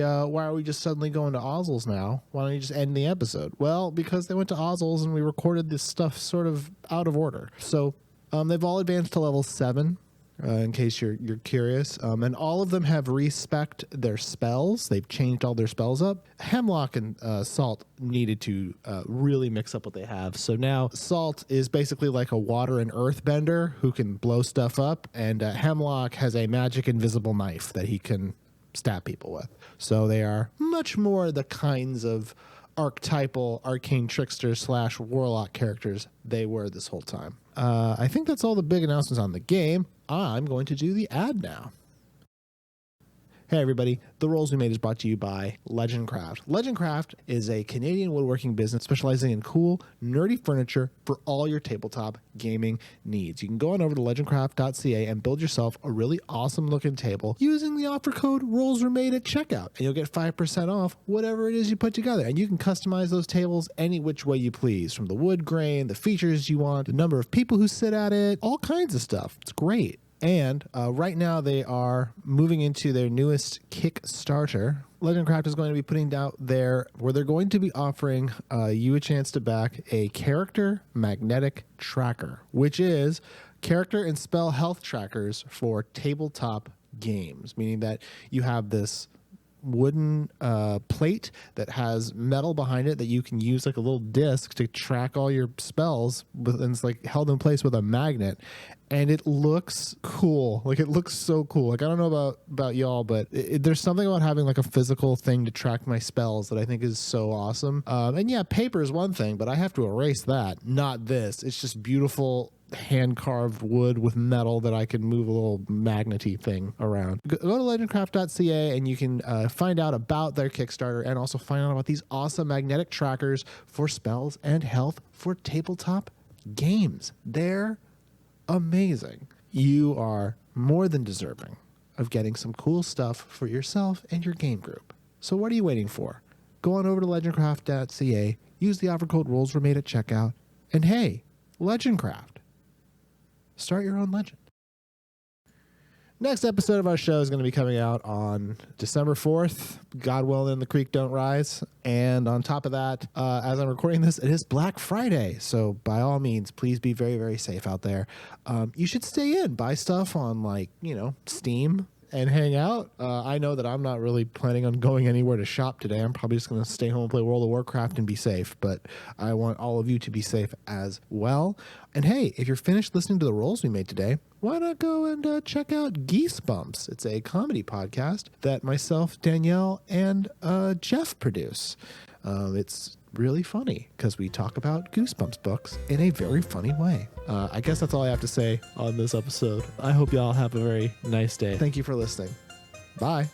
just suddenly going to Ozzle's now? Why don't you just end the episode? Well, because they went to Ozzle's and we recorded this stuff sort of out of order. So they've all advanced to level 7. In case you're curious. And all of them have respect their spells. They've changed all their spells up. Hemlock and Salt needed to really mix up what they have. So now Salt is basically like a water and earth bender who can blow stuff up. And Hemlock has a magic invisible knife that he can stab people with. So they are much more the kinds of archetypal arcane trickster / warlock characters they were this whole time. I think that's all the big announcements on the game. I'm going to do the ad now. Hey everybody, The Rolls We Made is brought to you by Legendcraft. Legendcraft is a Canadian woodworking business specializing in cool, nerdy furniture for all your tabletop gaming needs. You can go on over to legendcraft.ca and build yourself a really awesome looking table using the offer code ROLLSWEREMADE at checkout, and you'll get 5% off whatever it is you put together. And you can customize those tables any which way you please, from the wood grain, the features you want, the number of people who sit at it, all kinds of stuff. It's great. And right now they are moving into their newest Kickstarter. Legendcraft is going to be putting out where they're going to be offering you a chance to back a character magnetic tracker, which is character and spell health trackers for tabletop games, meaning that you have this wooden plate that has metal behind it that you can use like a little disc to track all your spells, and it's like held in place with a magnet, and it looks cool. Like, it looks so cool. Like, I don't know about y'all, but there's something about having like a physical thing to track my spells that I think is so awesome. And yeah, paper is one thing, but I have to erase that, not this. It's just beautiful hand carved wood with metal that I can move a little magnety thing around. Go to legendcraft.ca and you can find out about their Kickstarter and also find out about these awesome magnetic trackers for spells and health for tabletop games. They're amazing. You are more than deserving of getting some cool stuff for yourself and your game group. So what are you waiting for? Go on over to legendcraft.ca, use the offer code ROLLSWEREMADE at checkout, and hey, Legendcraft, start your own legend. Next episode of our show is going to be coming out on December 4th. God willing, the creek don't rise. And on top of that, as I'm recording this, it is Black Friday. So by all means, please be very, very safe out there. You should stay in, buy stuff on Steam. and hang out. I know that I'm not really planning on going anywhere to shop today. I'm probably just going to stay home and play World of Warcraft and be safe. But I want all of you to be safe as well. And hey, if you're finished listening to the rolls we made today, why not go and check out Geese Bumps? It's a comedy podcast that myself, Danielle, and Jeff produce. It's really funny because we talk about Goosebumps books in a very funny way. I guess that's all I have to say on this episode. I hope y'all have a very nice day. Thank you for listening. Bye.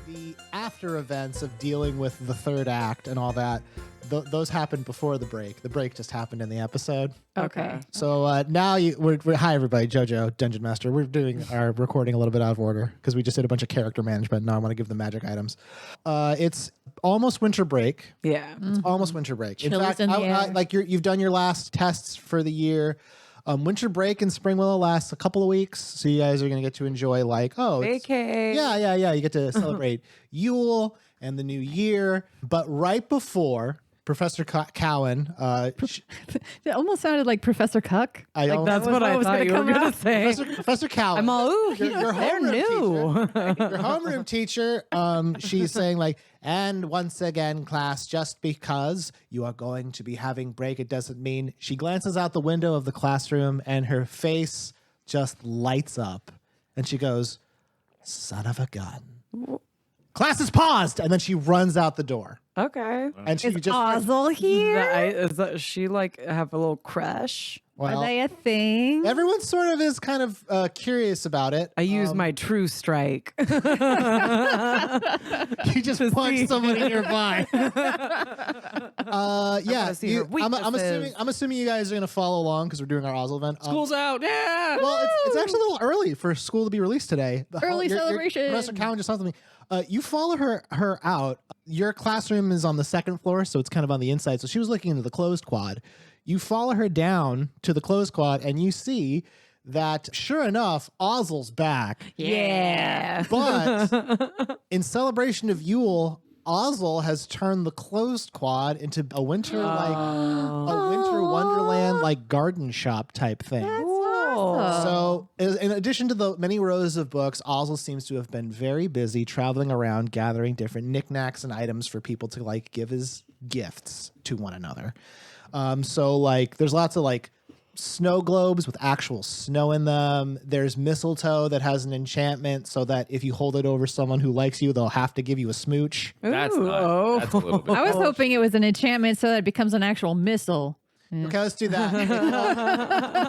The after events of dealing with the third act and all that, those happened before the break. The break just happened in the episode. Okay. So now we're hi everybody, JoJo, Dungeon Master. We're doing our recording a little bit out of order because we just did a bunch of character management. Now I want to give them magic items. It's almost winter break. Yeah. It's almost winter break. In Chills fact, in the air. like you've done your last tests for the year. Winter break in Spring Willow lasts a couple of weeks, so you guys are going to get to enjoy Vacay. yeah. You get to celebrate Yule and the new year, but right before Professor Cowan, It almost sounded like Professor Cuck. That's what I thought you were going to say. Professor Cowan. I'm all, ooh, your they're homeroom new. teacher, your homeroom teacher, she's saying like, and once again, class, just because you are going to be having break, it doesn't mean. She glances out the window of the classroom and her face just lights up. And she goes, son of a gun. Class is paused. And then she runs out the door. Okay. And she Is just Ozzle here? Does she like have a little crush? well, Are they a thing? everyone sort of is kind of curious about it. I use my true strike. You just punch someone nearby. Yeah, see her I'm assuming you guys are gonna follow along because we're doing our Ozzle event. School's out. Yeah. Well, it's actually a little early for school to be released today. Early celebration. Professor Cowan just said something. You follow her out. Your classroom is on the second floor, so it's kind of on the inside. So she was looking into the closed quad. You follow her down to the closed quad, and you see that, sure enough, Ozzle's back. Yeah. But in celebration of Yule, Ozzle has turned the closed quad into a winter wonderland like garden shop type thing. So, in addition to the many rows of books, Ozzle seems to have been very busy traveling around, gathering different knickknacks and items for people to like give as gifts to one another. So, like, there's lots of like snow globes with actual snow in them. There's mistletoe that has an enchantment so that if you hold it over someone who likes you, they'll have to give you a smooch. That's not. That's a little bit. I was hoping it was an enchantment so that it becomes an actual missile. Okay, let's do that.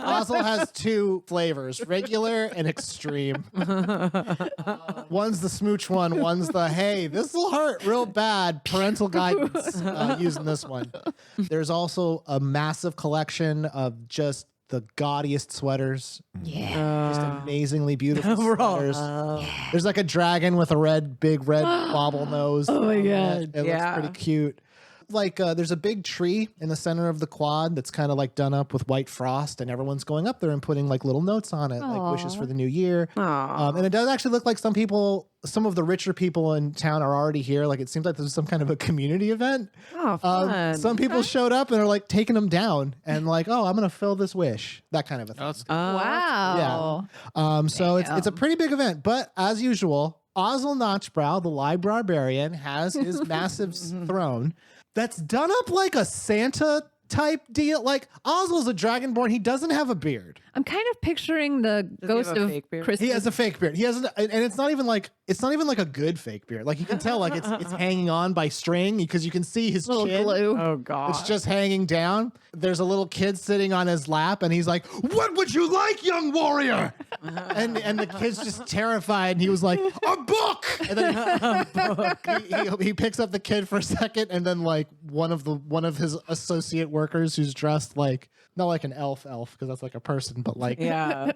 Ozzle has two flavors, regular and extreme. One's the smooch one, one's the, hey, this will hurt real bad, parental guidance using this one. There's also a massive collection of just the gaudiest sweaters. Yeah. Just amazingly beautiful sweaters. There's like a dragon with a big red bobble nose. Oh my God. It looks pretty cute. Like there's a big tree in the center of the quad that's kind of like done up with white frost, and everyone's going up there and putting like little notes on it, like wishes for the new year. And it does actually look like some of the richer people in town are already here. Like it seems like there's some kind of a community event. Oh, fun. Some people showed up and are like taking them down and like, oh, I'm gonna fill this wish, that kind of a thing. Wow. So it's a pretty big event, but as usual, Ozzle Notchbrow, the Librarbarian, has his massive throne that's done up like a Santa type deal. Like Ozzle's a dragonborn. He doesn't have a beard. I'm kind of picturing the ghost have a of fake beard? Christmas. He has a fake beard. He has, and it's not even like a good fake beard. Like you can tell, like it's hanging on by string because you can see his little chin. glue. Oh God. It's just hanging down. There's a little kid sitting on his lap, and he's like, "What would you like, young warrior?" and the kid's just terrified, and he was like, "A book!" And then he picks up the kid for a second, and then like one of his associate workers who's dressed like not like an elf because that's like a person, but like Yeah.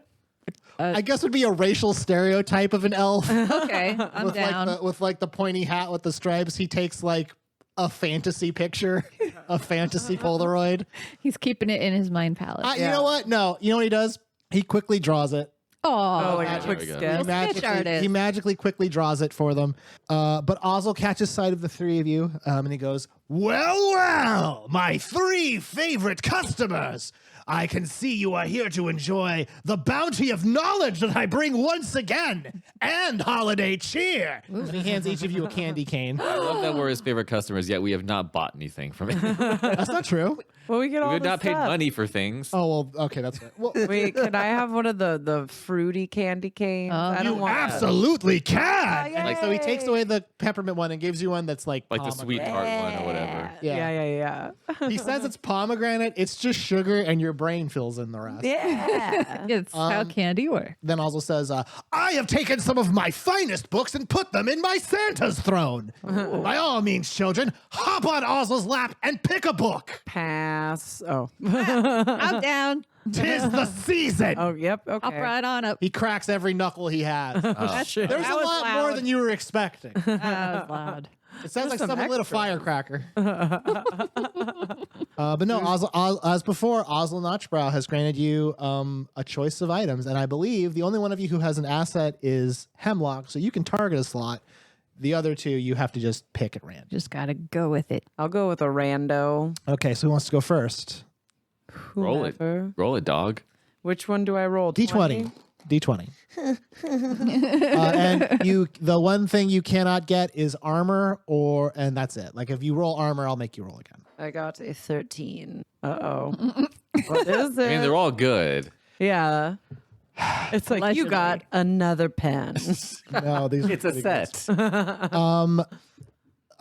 I guess would be a racial stereotype of an elf. Okay, I'm with down. with like the pointy hat with the stripes. He takes like a fantasy picture, a fantasy Polaroid. He's keeping it in his mind palace. You know what? No, you know what he does? He quickly draws it. Oh, like a Magic. quick There we go. sketch. Sketch artist. He magically quickly draws it for them. But Ozzle catches sight of the three of you, and he goes, Well, my 3 favorite customers. I can see you are here to enjoy the bounty of knowledge that I bring once again, and holiday cheer. And he hands each of you a candy cane. I love that we're his favorite customers, yet we have not bought anything from it. That's not true. Well, we get all We've the not paid stuff. money for things. Oh, well, okay, that's right. Well, Wait, can I have one of the fruity candy canes? I don't you want absolutely can. Like, So he takes away the peppermint one and gives you one that's like Like the sweet tart one or whatever. Yeah. He says it's pomegranate. It's just sugar, and your brain fills in the rest. Yeah. It's how candy works. Then also says, I have taken some of my finest books and put them in my Santa's throne. By all means, children, hop on Ozzle's lap and pick a book. Pass. Oh. I'm down. 'Tis the season. Oh, yep. Okay. Hop right on up. He cracks every knuckle he has. Shit. There's That a was lot loud. more than you were expecting. That was loud. It sounds like some someone lit a extras. firecracker. But no, as before, Ozzle Notchbrow has granted you a choice of items, and I believe the only one of you who has an asset is Hemlock, so you can target a slot. The other 2, you have to just pick at random. Just gotta go with it. I'll go with a rando. Okay, so who wants to go first? Roll it. Whoever. Roll it, dog. Which one do I roll? D20. D20. And the one thing you cannot get is armor, and that's it. Like if you roll armor, I'll make you roll again. I got a 13. Uh-oh. What is it? I mean, they're all good. Yeah. It's like, you Allegedly. got another pen. No, these It's a set.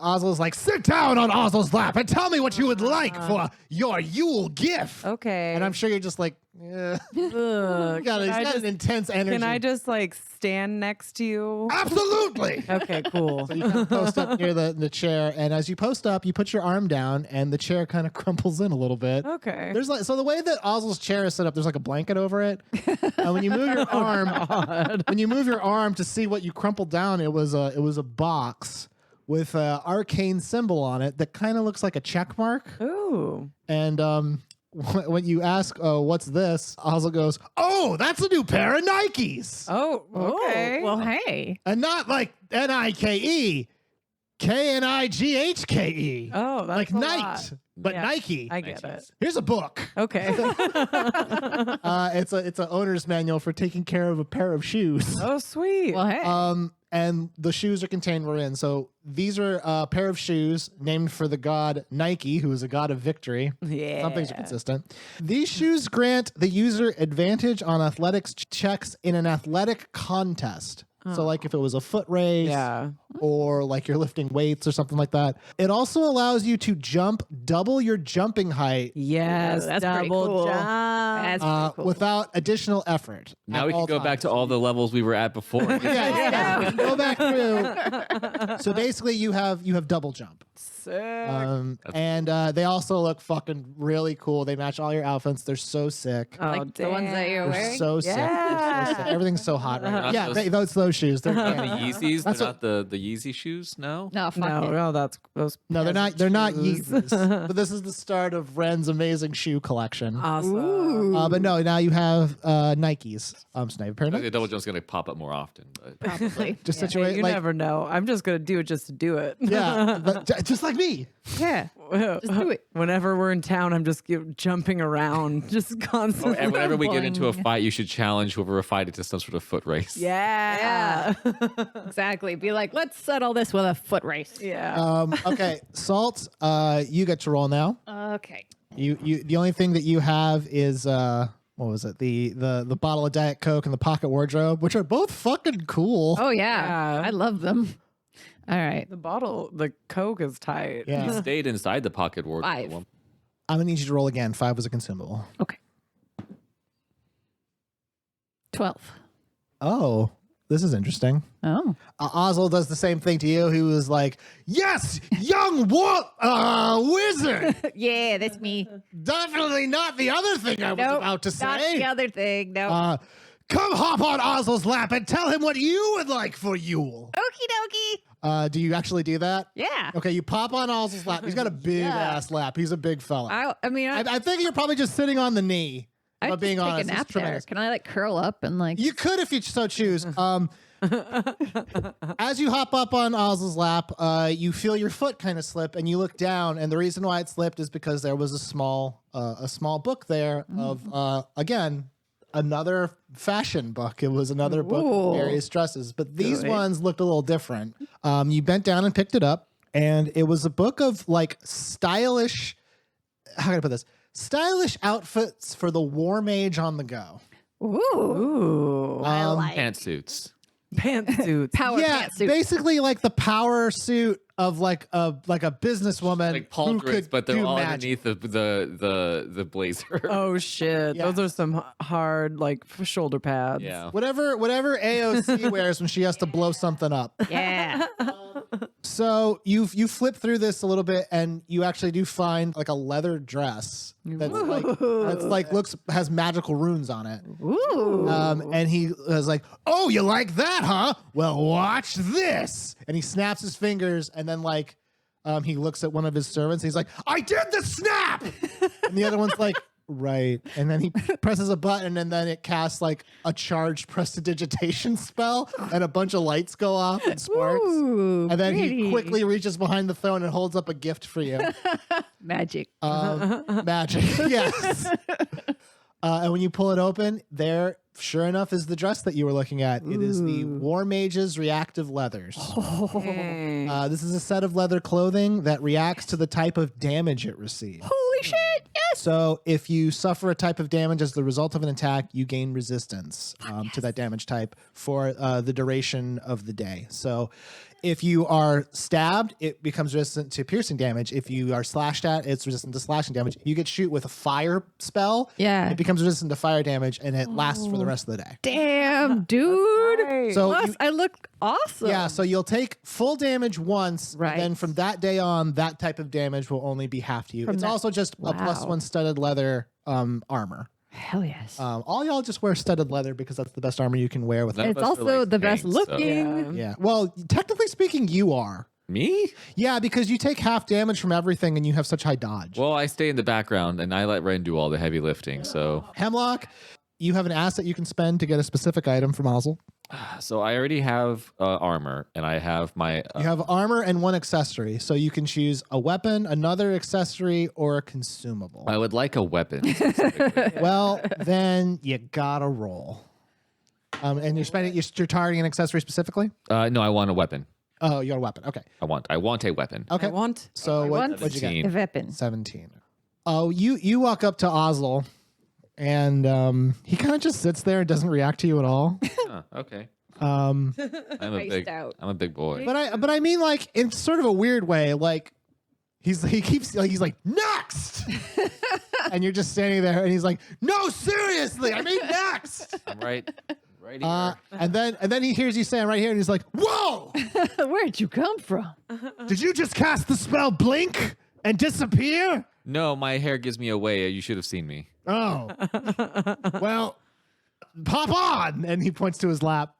Ozzle's like, sit down on Ozzle's lap and tell me what you would like for your Yule gift. Okay. And I'm sure you're just like, yeah. Ugh, He's got an intense energy. can I just like stand next to you? Absolutely. Okay, cool. So you kind of post up near the chair, and as you post up, you put your arm down, and the chair kind of crumples in a little bit. Okay. There's like so the way that Ozzle's chair is set up, there's like a blanket over it. And when you move your arm, when you move your arm to see what you crumpled down, it was a box with an arcane symbol on it that kind of looks like a check mark. Ooh. And when you ask, what's this? Ozzle goes, oh, that's a new pair of Nikes. Oh, okay. Well, hey. And not like Nike, Knighke. Oh, that's like a night, lot. but Yeah, Nike. I get it. Here's a book. Okay. It's an owner's manual for taking care of a pair of shoes. Oh, sweet. Well, hey. And the shoes are contained wherein. So these are a pair of shoes named for the god Nike, who is a god of victory. Yeah. Some things are consistent. These shoes grant the user advantage on athletics checks in an athletic contest. So like if it was a foot race Yeah. or like you're lifting weights or something like that. It also allows you to jump double your jumping height Yes. That's pretty double cool. jump. That's pretty cool. without additional effort. Now at we can all go back times. to all the levels we were at before. Yeah, go back through. So basically, you have double jump, Sick. and they also look fucking really cool. They match all your outfits. They're so sick. Oh, like the ones that you're They're wearing. so sick. They're so sick. Everything's so hot right now. Not Yeah, those- those shoes. They're the Yeezys, That's they're not the Yeezy shoes. No. No, fuck No, it. no, that's those. no, they're not. peasant They're not shoes. Yeezys. But this is the start of Wren's amazing shoe collection. Awesome. But no, now you have Nikes. Sniper I pair of think Nikes. the double jump's gonna pop up more often. But Probably. Just Hey, situate you like never know. I'm just gonna do it just to do it. yeah, but just like me. Yeah. Just do it. Whenever we're in town, I'm just jumping around, just constantly. and whenever we get into a Boing. fight, you should challenge whoever we're fighting to some sort of foot race. Yeah. Exactly. Be like, let's settle this with a foot race. Yeah. Okay, Salt. You get to roll now. Okay. You the only thing that you have is what was it? The bottle of Diet Coke and the pocket wardrobe, which are both fucking cool. Oh, yeah. Yeah. I love them. All right. The Coke is tight. Yeah. He stayed inside the pocket wardrobe. at 5. one- I'm gonna need you to roll again. 5 was a consumable. Okay. 12. Oh, this is interesting. Oh. Ozzle does the same thing to you. He was like, "Yes, young wizard." Yeah, that's me. Definitely not the other thing I was Nope, about to not the say. other thing. No. Come hop on Ozzle's lap and tell him what you would like for Yule. Okie dokie. Do you actually do that? Yeah. Okay, you pop on Ozzle's lap. He's got a big ass lap. He's a big fella. I mean, I think you're probably just sitting on the knee. If I'd I'm being just honest, take a nap it's there. tremendous. Can I like curl up and like? You could if you so choose. As you hop up on Ozzle's lap, you feel your foot kind of slip, and you look down. And the reason why it slipped is because there was a small book there of again another fashion book. It was another book of various dresses, but these ones looked a little different. You bent down and picked it up, and it was a book of like stylish. How can I put this? Stylish outfits for the war mage on the go. Ooh. I like Pantsuits. Pantsuits. power Yeah, pantsuit. basically like the power suit of like a businesswoman Like who pauldrons, could but they're do all magic. underneath the blazer. Oh shit! Yeah. Those are some hard like shoulder pads. Yeah. Whatever AOC wears when she has to blow something up. Yeah. So you flip through this a little bit, and you actually do find like a leather dress has magical runes on it. Ooh. And he was like, "Oh, you like that, huh? Well, watch this." And he snaps his fingers, and then he looks at one of his servants. And he's like, "I did the snap," and the other one's like, "Right." And then he presses a button, and then it casts like a charged prestidigitation spell, and a bunch of lights go off and sparks. Ooh, And then he pretty. quickly reaches behind the throne and holds up a gift for you. Magic. Magic, yes. And when you pull it open, there, sure enough, is the dress that you were looking at. It is the War Mage's Reactive Leathers. This is a set of leather clothing that reacts to the type of damage it receives. Holy shit! Yes. So if you suffer a type of damage as the result of an attack, you gain resistance to that damage type for the duration of the day. So if you are stabbed, it becomes resistant to piercing damage. If you are slashed at, it's resistant to slashing damage. If you get shoot with a fire spell, Yeah. it becomes resistant to fire damage, and it lasts for the rest of the day. Damn, dude. Right. So Plus, you- I look awesome. yeah, so you'll take full damage once, Right. and then from that day on, that type of damage will only be half to you. From It's that- also just a plus Wow. one studded leather armor. Hell yes. All y'all just wear studded leather because that's the best armor you can wear with None it. of It's us are, also like, the best tanks, so- looking. Yeah. Well, technically speaking, you are. Me? Yeah, because you take half damage from everything and you have such high dodge. Well, I stay in the background and I let Wren do all the heavy lifting. So Hemlock, you have an asset you can spend to get a specific item from Ozzle. I already have armor and I have my You have armor and one accessory, so you can choose a weapon, another accessory, or a consumable. I would like a weapon. specifically. Well, then you gotta roll. And you're targeting an accessory specifically? No, I want a weapon. Oh, you got a weapon. Okay. I want a weapon. Okay. I want. So want what'd you get? 17. A weapon. 17. Oh, you walk up to Ozzle, and he kind of just sits there and doesn't react to you at all. Huh, okay. Um, I'm a big boy. but I mean, like, in sort of a weird way, like he's like next, and you're just standing there, and he's like, no, seriously, I mean next. I'm right here. And then he hears you saying right here, and he's like, whoa, Where'd you come from? did you just cast the spell blink and disappear? No, my hair gives me away. You should have seen me. Oh, well, pop on, and he points to his lap.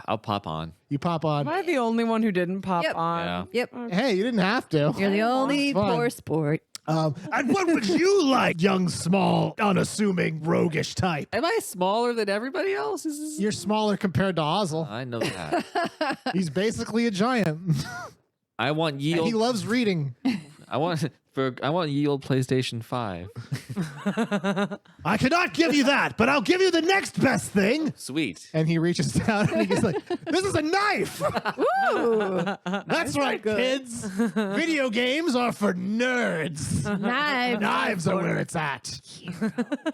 I'll pop on. You pop on. Am I the only one who didn't pop Yep. on? Yeah. Yep. Hey, you didn't have to. You're the only Fun. poor sport. And what would you like, young, small, unassuming, roguish type? Am I smaller than everybody else? You're smaller compared to Ozzle. I know that. He's basically a giant. I want And yield. he loves reading. I want yield PlayStation 5. I cannot give you that, but I'll give you the next best thing. Sweet. And he reaches down and he's like, this is a knife. Ooh, That's right, kids. Video games are for nerds. knives. Knives are where it's at.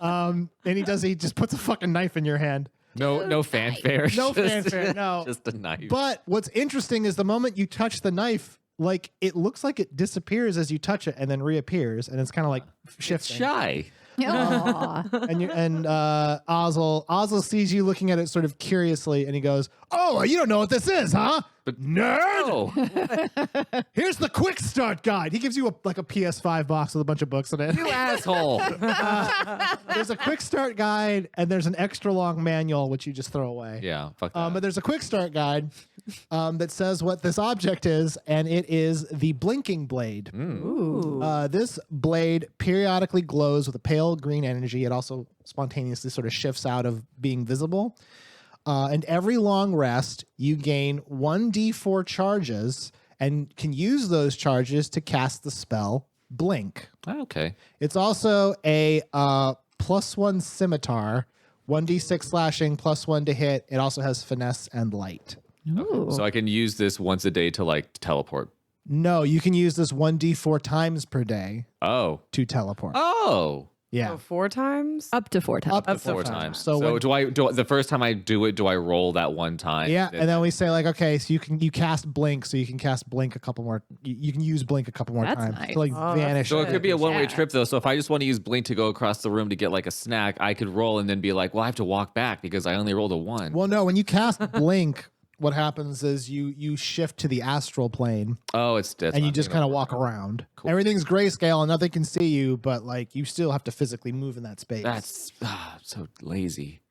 And he just puts a fucking knife in your hand. No fanfare. No just- fanfare, no. Just a knife. But what's interesting is the moment you touch the knife, like it looks like it disappears as you touch it and then reappears, and it's kind of like it's shifting. shy. Aw. And Ozzle sees you looking at it sort of curiously, and he goes, "Oh, you don't know what this is, huh? But Nerd! no. Here's the quick start guide." He gives you a PS5 box with a bunch of books in it. You asshole. There's a quick start guide, and there's an extra long manual which you just throw away. Yeah, fuck that. But there's a quick start guide that says what this object is, and it is the blinking blade. Ooh. This blade periodically glows with a pale green energy. It also spontaneously sort of shifts out of being visible. And every long rest, you gain 1d4 charges and can use those charges to cast the spell Blink. Okay. It's also a +1 scimitar, 1d6 slashing, +1 to hit. It also has finesse and light. Ooh. So I can use this once a day to like teleport. No, you can use this 1d4 times per day Oh. to teleport. Oh. Yeah. So 4 times? Up to 4 times. Up to Up to 4 4 times. times. So, So when- do the first time I do it, do I roll that one time? yeah, and then we say like, okay, so you cast Blink, so you can cast Blink a couple more. You can use Blink a couple more That's times nice. to like Oh, that's vanish. So it could be a one-way Yeah. trip though. So if I just want to use Blink to go across the room to get like a snack, I could roll and then be like, well, I have to walk back because I only rolled a 1. Well, no, when you cast Blink, what happens is you shift to the astral plane Oh, it's and you just kind of walk around. Cool. Everything's grayscale and nothing can see you, but like you still have to physically move in that space. That's so lazy.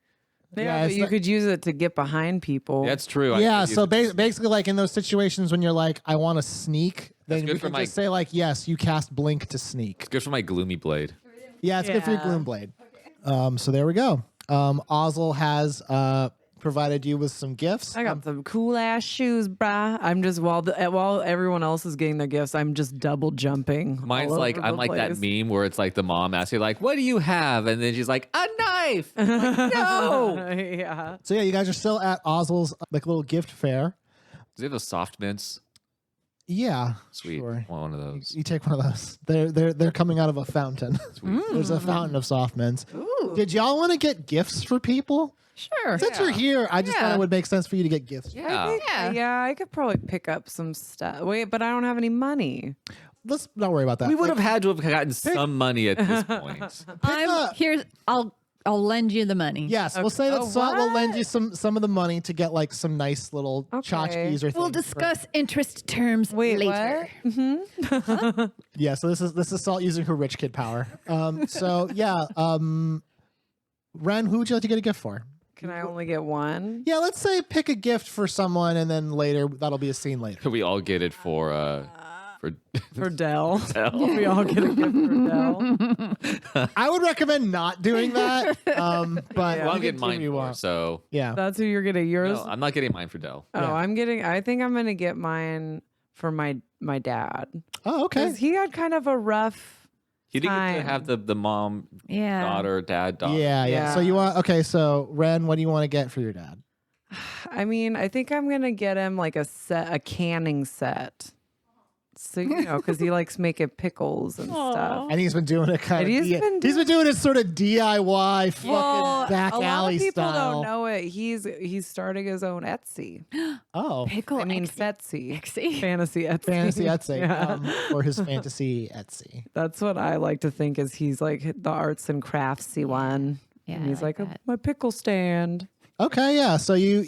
Yeah, Yeah, but it's you not- could use it to get behind people. That's true. I yeah. could use So it to- basically, like in those situations when you're like, I want to sneak, then good we for can my- just say like, yes, you cast Blink to sneak. It's good for my gloomy blade. Yeah, it's good for your Yeah. Gloom Blade. So there we go. Ozzle has provided you with some gifts. I got some cool ass shoes, brah. I'm just while everyone else is getting their gifts, I'm just double jumping. Mine's all like over I'm the like that place. meme where it's like the mom asks you like, "What do you have?" and then she's like, "A knife." I'm like, no. Yeah. So yeah, you guys are still at Ozzle's like little gift fair. Does he have those soft mints? Yeah, Sweet. Sure. One of those. You take one of those. They're coming out of a fountain. Sweet. There's a fountain of soft mints. Ooh. Did y'all want to get gifts for people? Sure. Since you're here, I just thought Yeah. it would make sense for you to get gifts. Yeah. Yeah, I could probably pick up some stuff. Wait, but I don't have any money. Let's not worry about that. We would have had to have gotten some money at this point. Here's I'll lend you the money. Yes, we'll say that Oh, Salt will lend what? you some of the money to get like some nice little Okay. tchotchkes or things. We'll discuss interest terms Wait, later. what? Yeah, so this is Salt using her rich kid power. So yeah, Wren, who would you like to get a gift for? Can I only get one? Yeah, let's say pick a gift for someone, and then later that'll be a scene later. We all get it for For Dell. Dell. We all get a gift for Dell. I would recommend not doing that. But Well, you I'm can getting do mine what you for, want. so Yeah. That's who you're getting yours. no, I'm not getting mine for Dell. Oh, Yeah. I think I'm gonna get mine for my dad. Oh, okay. Because he had kind of a rough He didn't get to time. have the mom, Yeah. daughter, dad, daughter. Yeah. So you want so Ren, what do you want to get for your dad? I mean, I think I'm gonna get him like a canning set. So because he likes making pickles and stuff. And he's been doing it kind of. And He's been doing it sort of DIY, fucking Well, back a lot alley of people style. don't know it. He's starting his own Etsy. Oh, Pickle. I mean, Etsy. Fetsy. Fantasy Etsy. fantasy Etsy, Yeah. or his fantasy Etsy. That's what I like to think is he's like the arts and craftsy one. Yeah, And I he's like like, that. my pickle stand. Okay, yeah. So you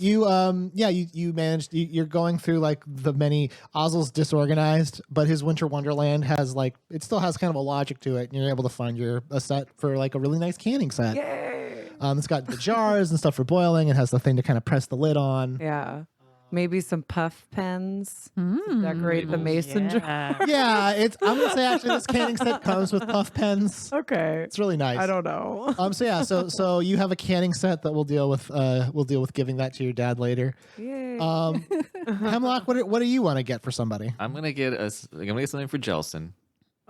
managed. You're going through like the many. Ozzle's disorganized, but his Winter Wonderland has like it still has kind of a logic to it, and you're able to find a set for like a really nice canning set. Yay. It's got the jars and stuff for boiling. It has the thing to kind of press the lid on. Yeah. Maybe some puff pens to decorate the mason jar. Yeah, I'm gonna say actually this canning set comes with puff pens. Okay. It's really nice. I don't know. So yeah, so you have a canning set that we'll deal with giving that to your dad later. Yay. Hemlock, what do you want to get for somebody? I'm gonna get something for Jelson.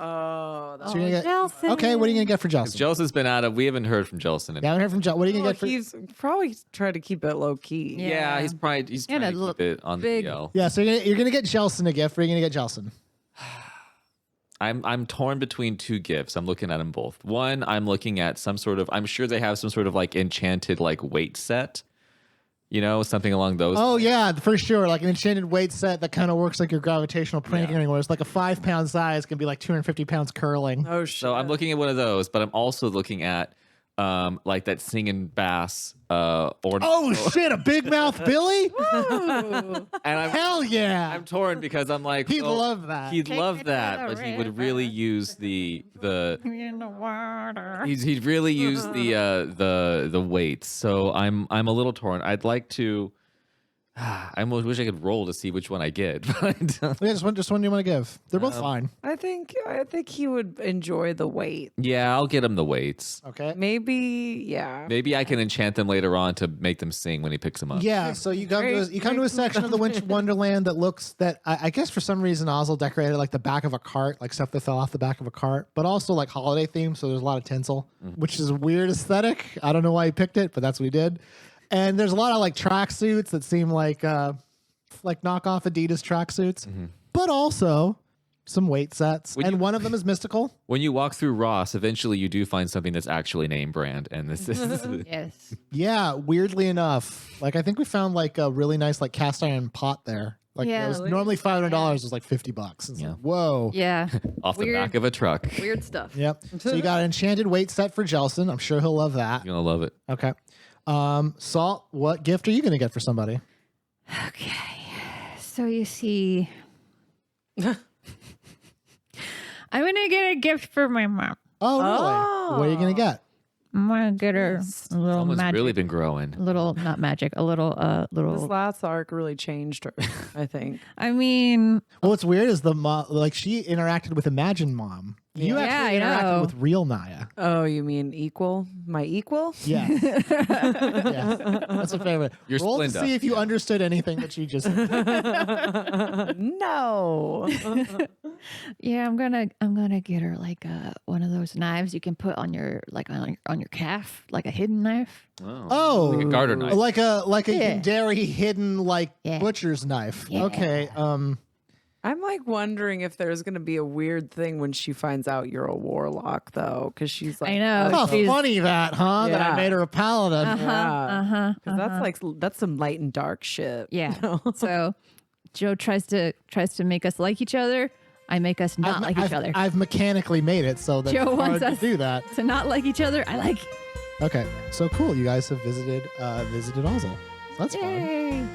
Oh, So you're gonna get, okay, what are you gonna get for Because Jelson? Jelson's been out of. We haven't heard from Jelson. Yeah, I haven't heard from Jelson. What are you gonna get for? he's probably trying to keep it low key. Yeah, he's trying And to a keep it on the big- DL. Yeah, so you're gonna get Jelson a gift. What are you gonna get Jelson? I'm torn between two gifts. I'm looking at them both. One, I'm looking at some sort of. I'm sure they have some sort of like enchanted like weight set. Something along those. Oh yeah, for sure. Like an enchanted weight set that kind of works like your gravitational pranking, where it's like a 5-pound size can be like 250 pounds curling. Oh shit. So I'm looking at one of those, but I'm also looking at like that singing bass or Oh shit, a big mouth Billy? and Hell yeah! I'm torn because I'm like He'd well, love that. He'd Take love me to that, the but he would river. really use the In the water. he'd really use the weights. So I'm a little torn. I'd like to I almost wish I could roll to see which one I get. But Yeah, just one you want to give. They're both fine. I think he would enjoy the weight. yeah, I'll get him the weights. Okay. Maybe, yeah. Maybe I can enchant them later on to make them sing when he picks them up. Yeah, so you come to a section of the Winter Wonderland that looks that I guess for some reason Ozzle decorated like the back of a cart, like stuff that fell off the back of a cart, but also like holiday themed, so there's a lot of tinsel, which is a weird aesthetic. I don't know why he picked it, but that's what he did. And there's a lot of like tracksuits that seem like knockoff Adidas tracksuits, but also some weight sets, and one of them is mystical. When you walk through Ross, eventually you do find something that's actually name brand, and this is Yes. Yeah, weirdly enough, like I think we found like a really nice like cast iron pot there. Like Yeah. it was normally $500, it was like $50. It's Yeah. like, whoa. Yeah. off the Weird. back of a truck. Weird stuff. Yep. So you got an enchanted weight set for Jelson. I'm sure he'll love that. You're gonna love it. Okay. Salt, what gift are you going to get for somebody? Okay. So you see, I'm going to get a gift for my mom. Oh, really? What are you going to get? I'm going to get her a little Someone's magic. really been growing. Not magic, a little, This last arc really changed her, I think. I mean, Well, what's weird is like she interacted with Imagine Mom. You Yeah, actually I interacted know. with real Naya. Oh, you mean equal? My equal? Yes. Yes. That's a favorite. You're Roll to Splinda. see if you understood anything that she just said. No. yeah, I'm gonna get her like one of those knives you can put on your on your calf, like a hidden knife. Oh, Like a garter knife. like a Yeah. Yandere hidden like Yeah. butcher's knife. Yeah. Okay. I'm like wondering if there's going to be a weird thing when she finds out you're a warlock, though, because she's like, I know. Oh, she's- funny that, huh? That I Yeah. made her a paladin. Yeah. 'Cause that's some light and dark shit. Yeah. you know? So Joe tries to make us like each other. I make us not like each other. I've mechanically made it so that Joe it's hard wants to us do that. to not like each other. I like. Okay, so cool. You guys have visited Ozzle. That's fun. Yay.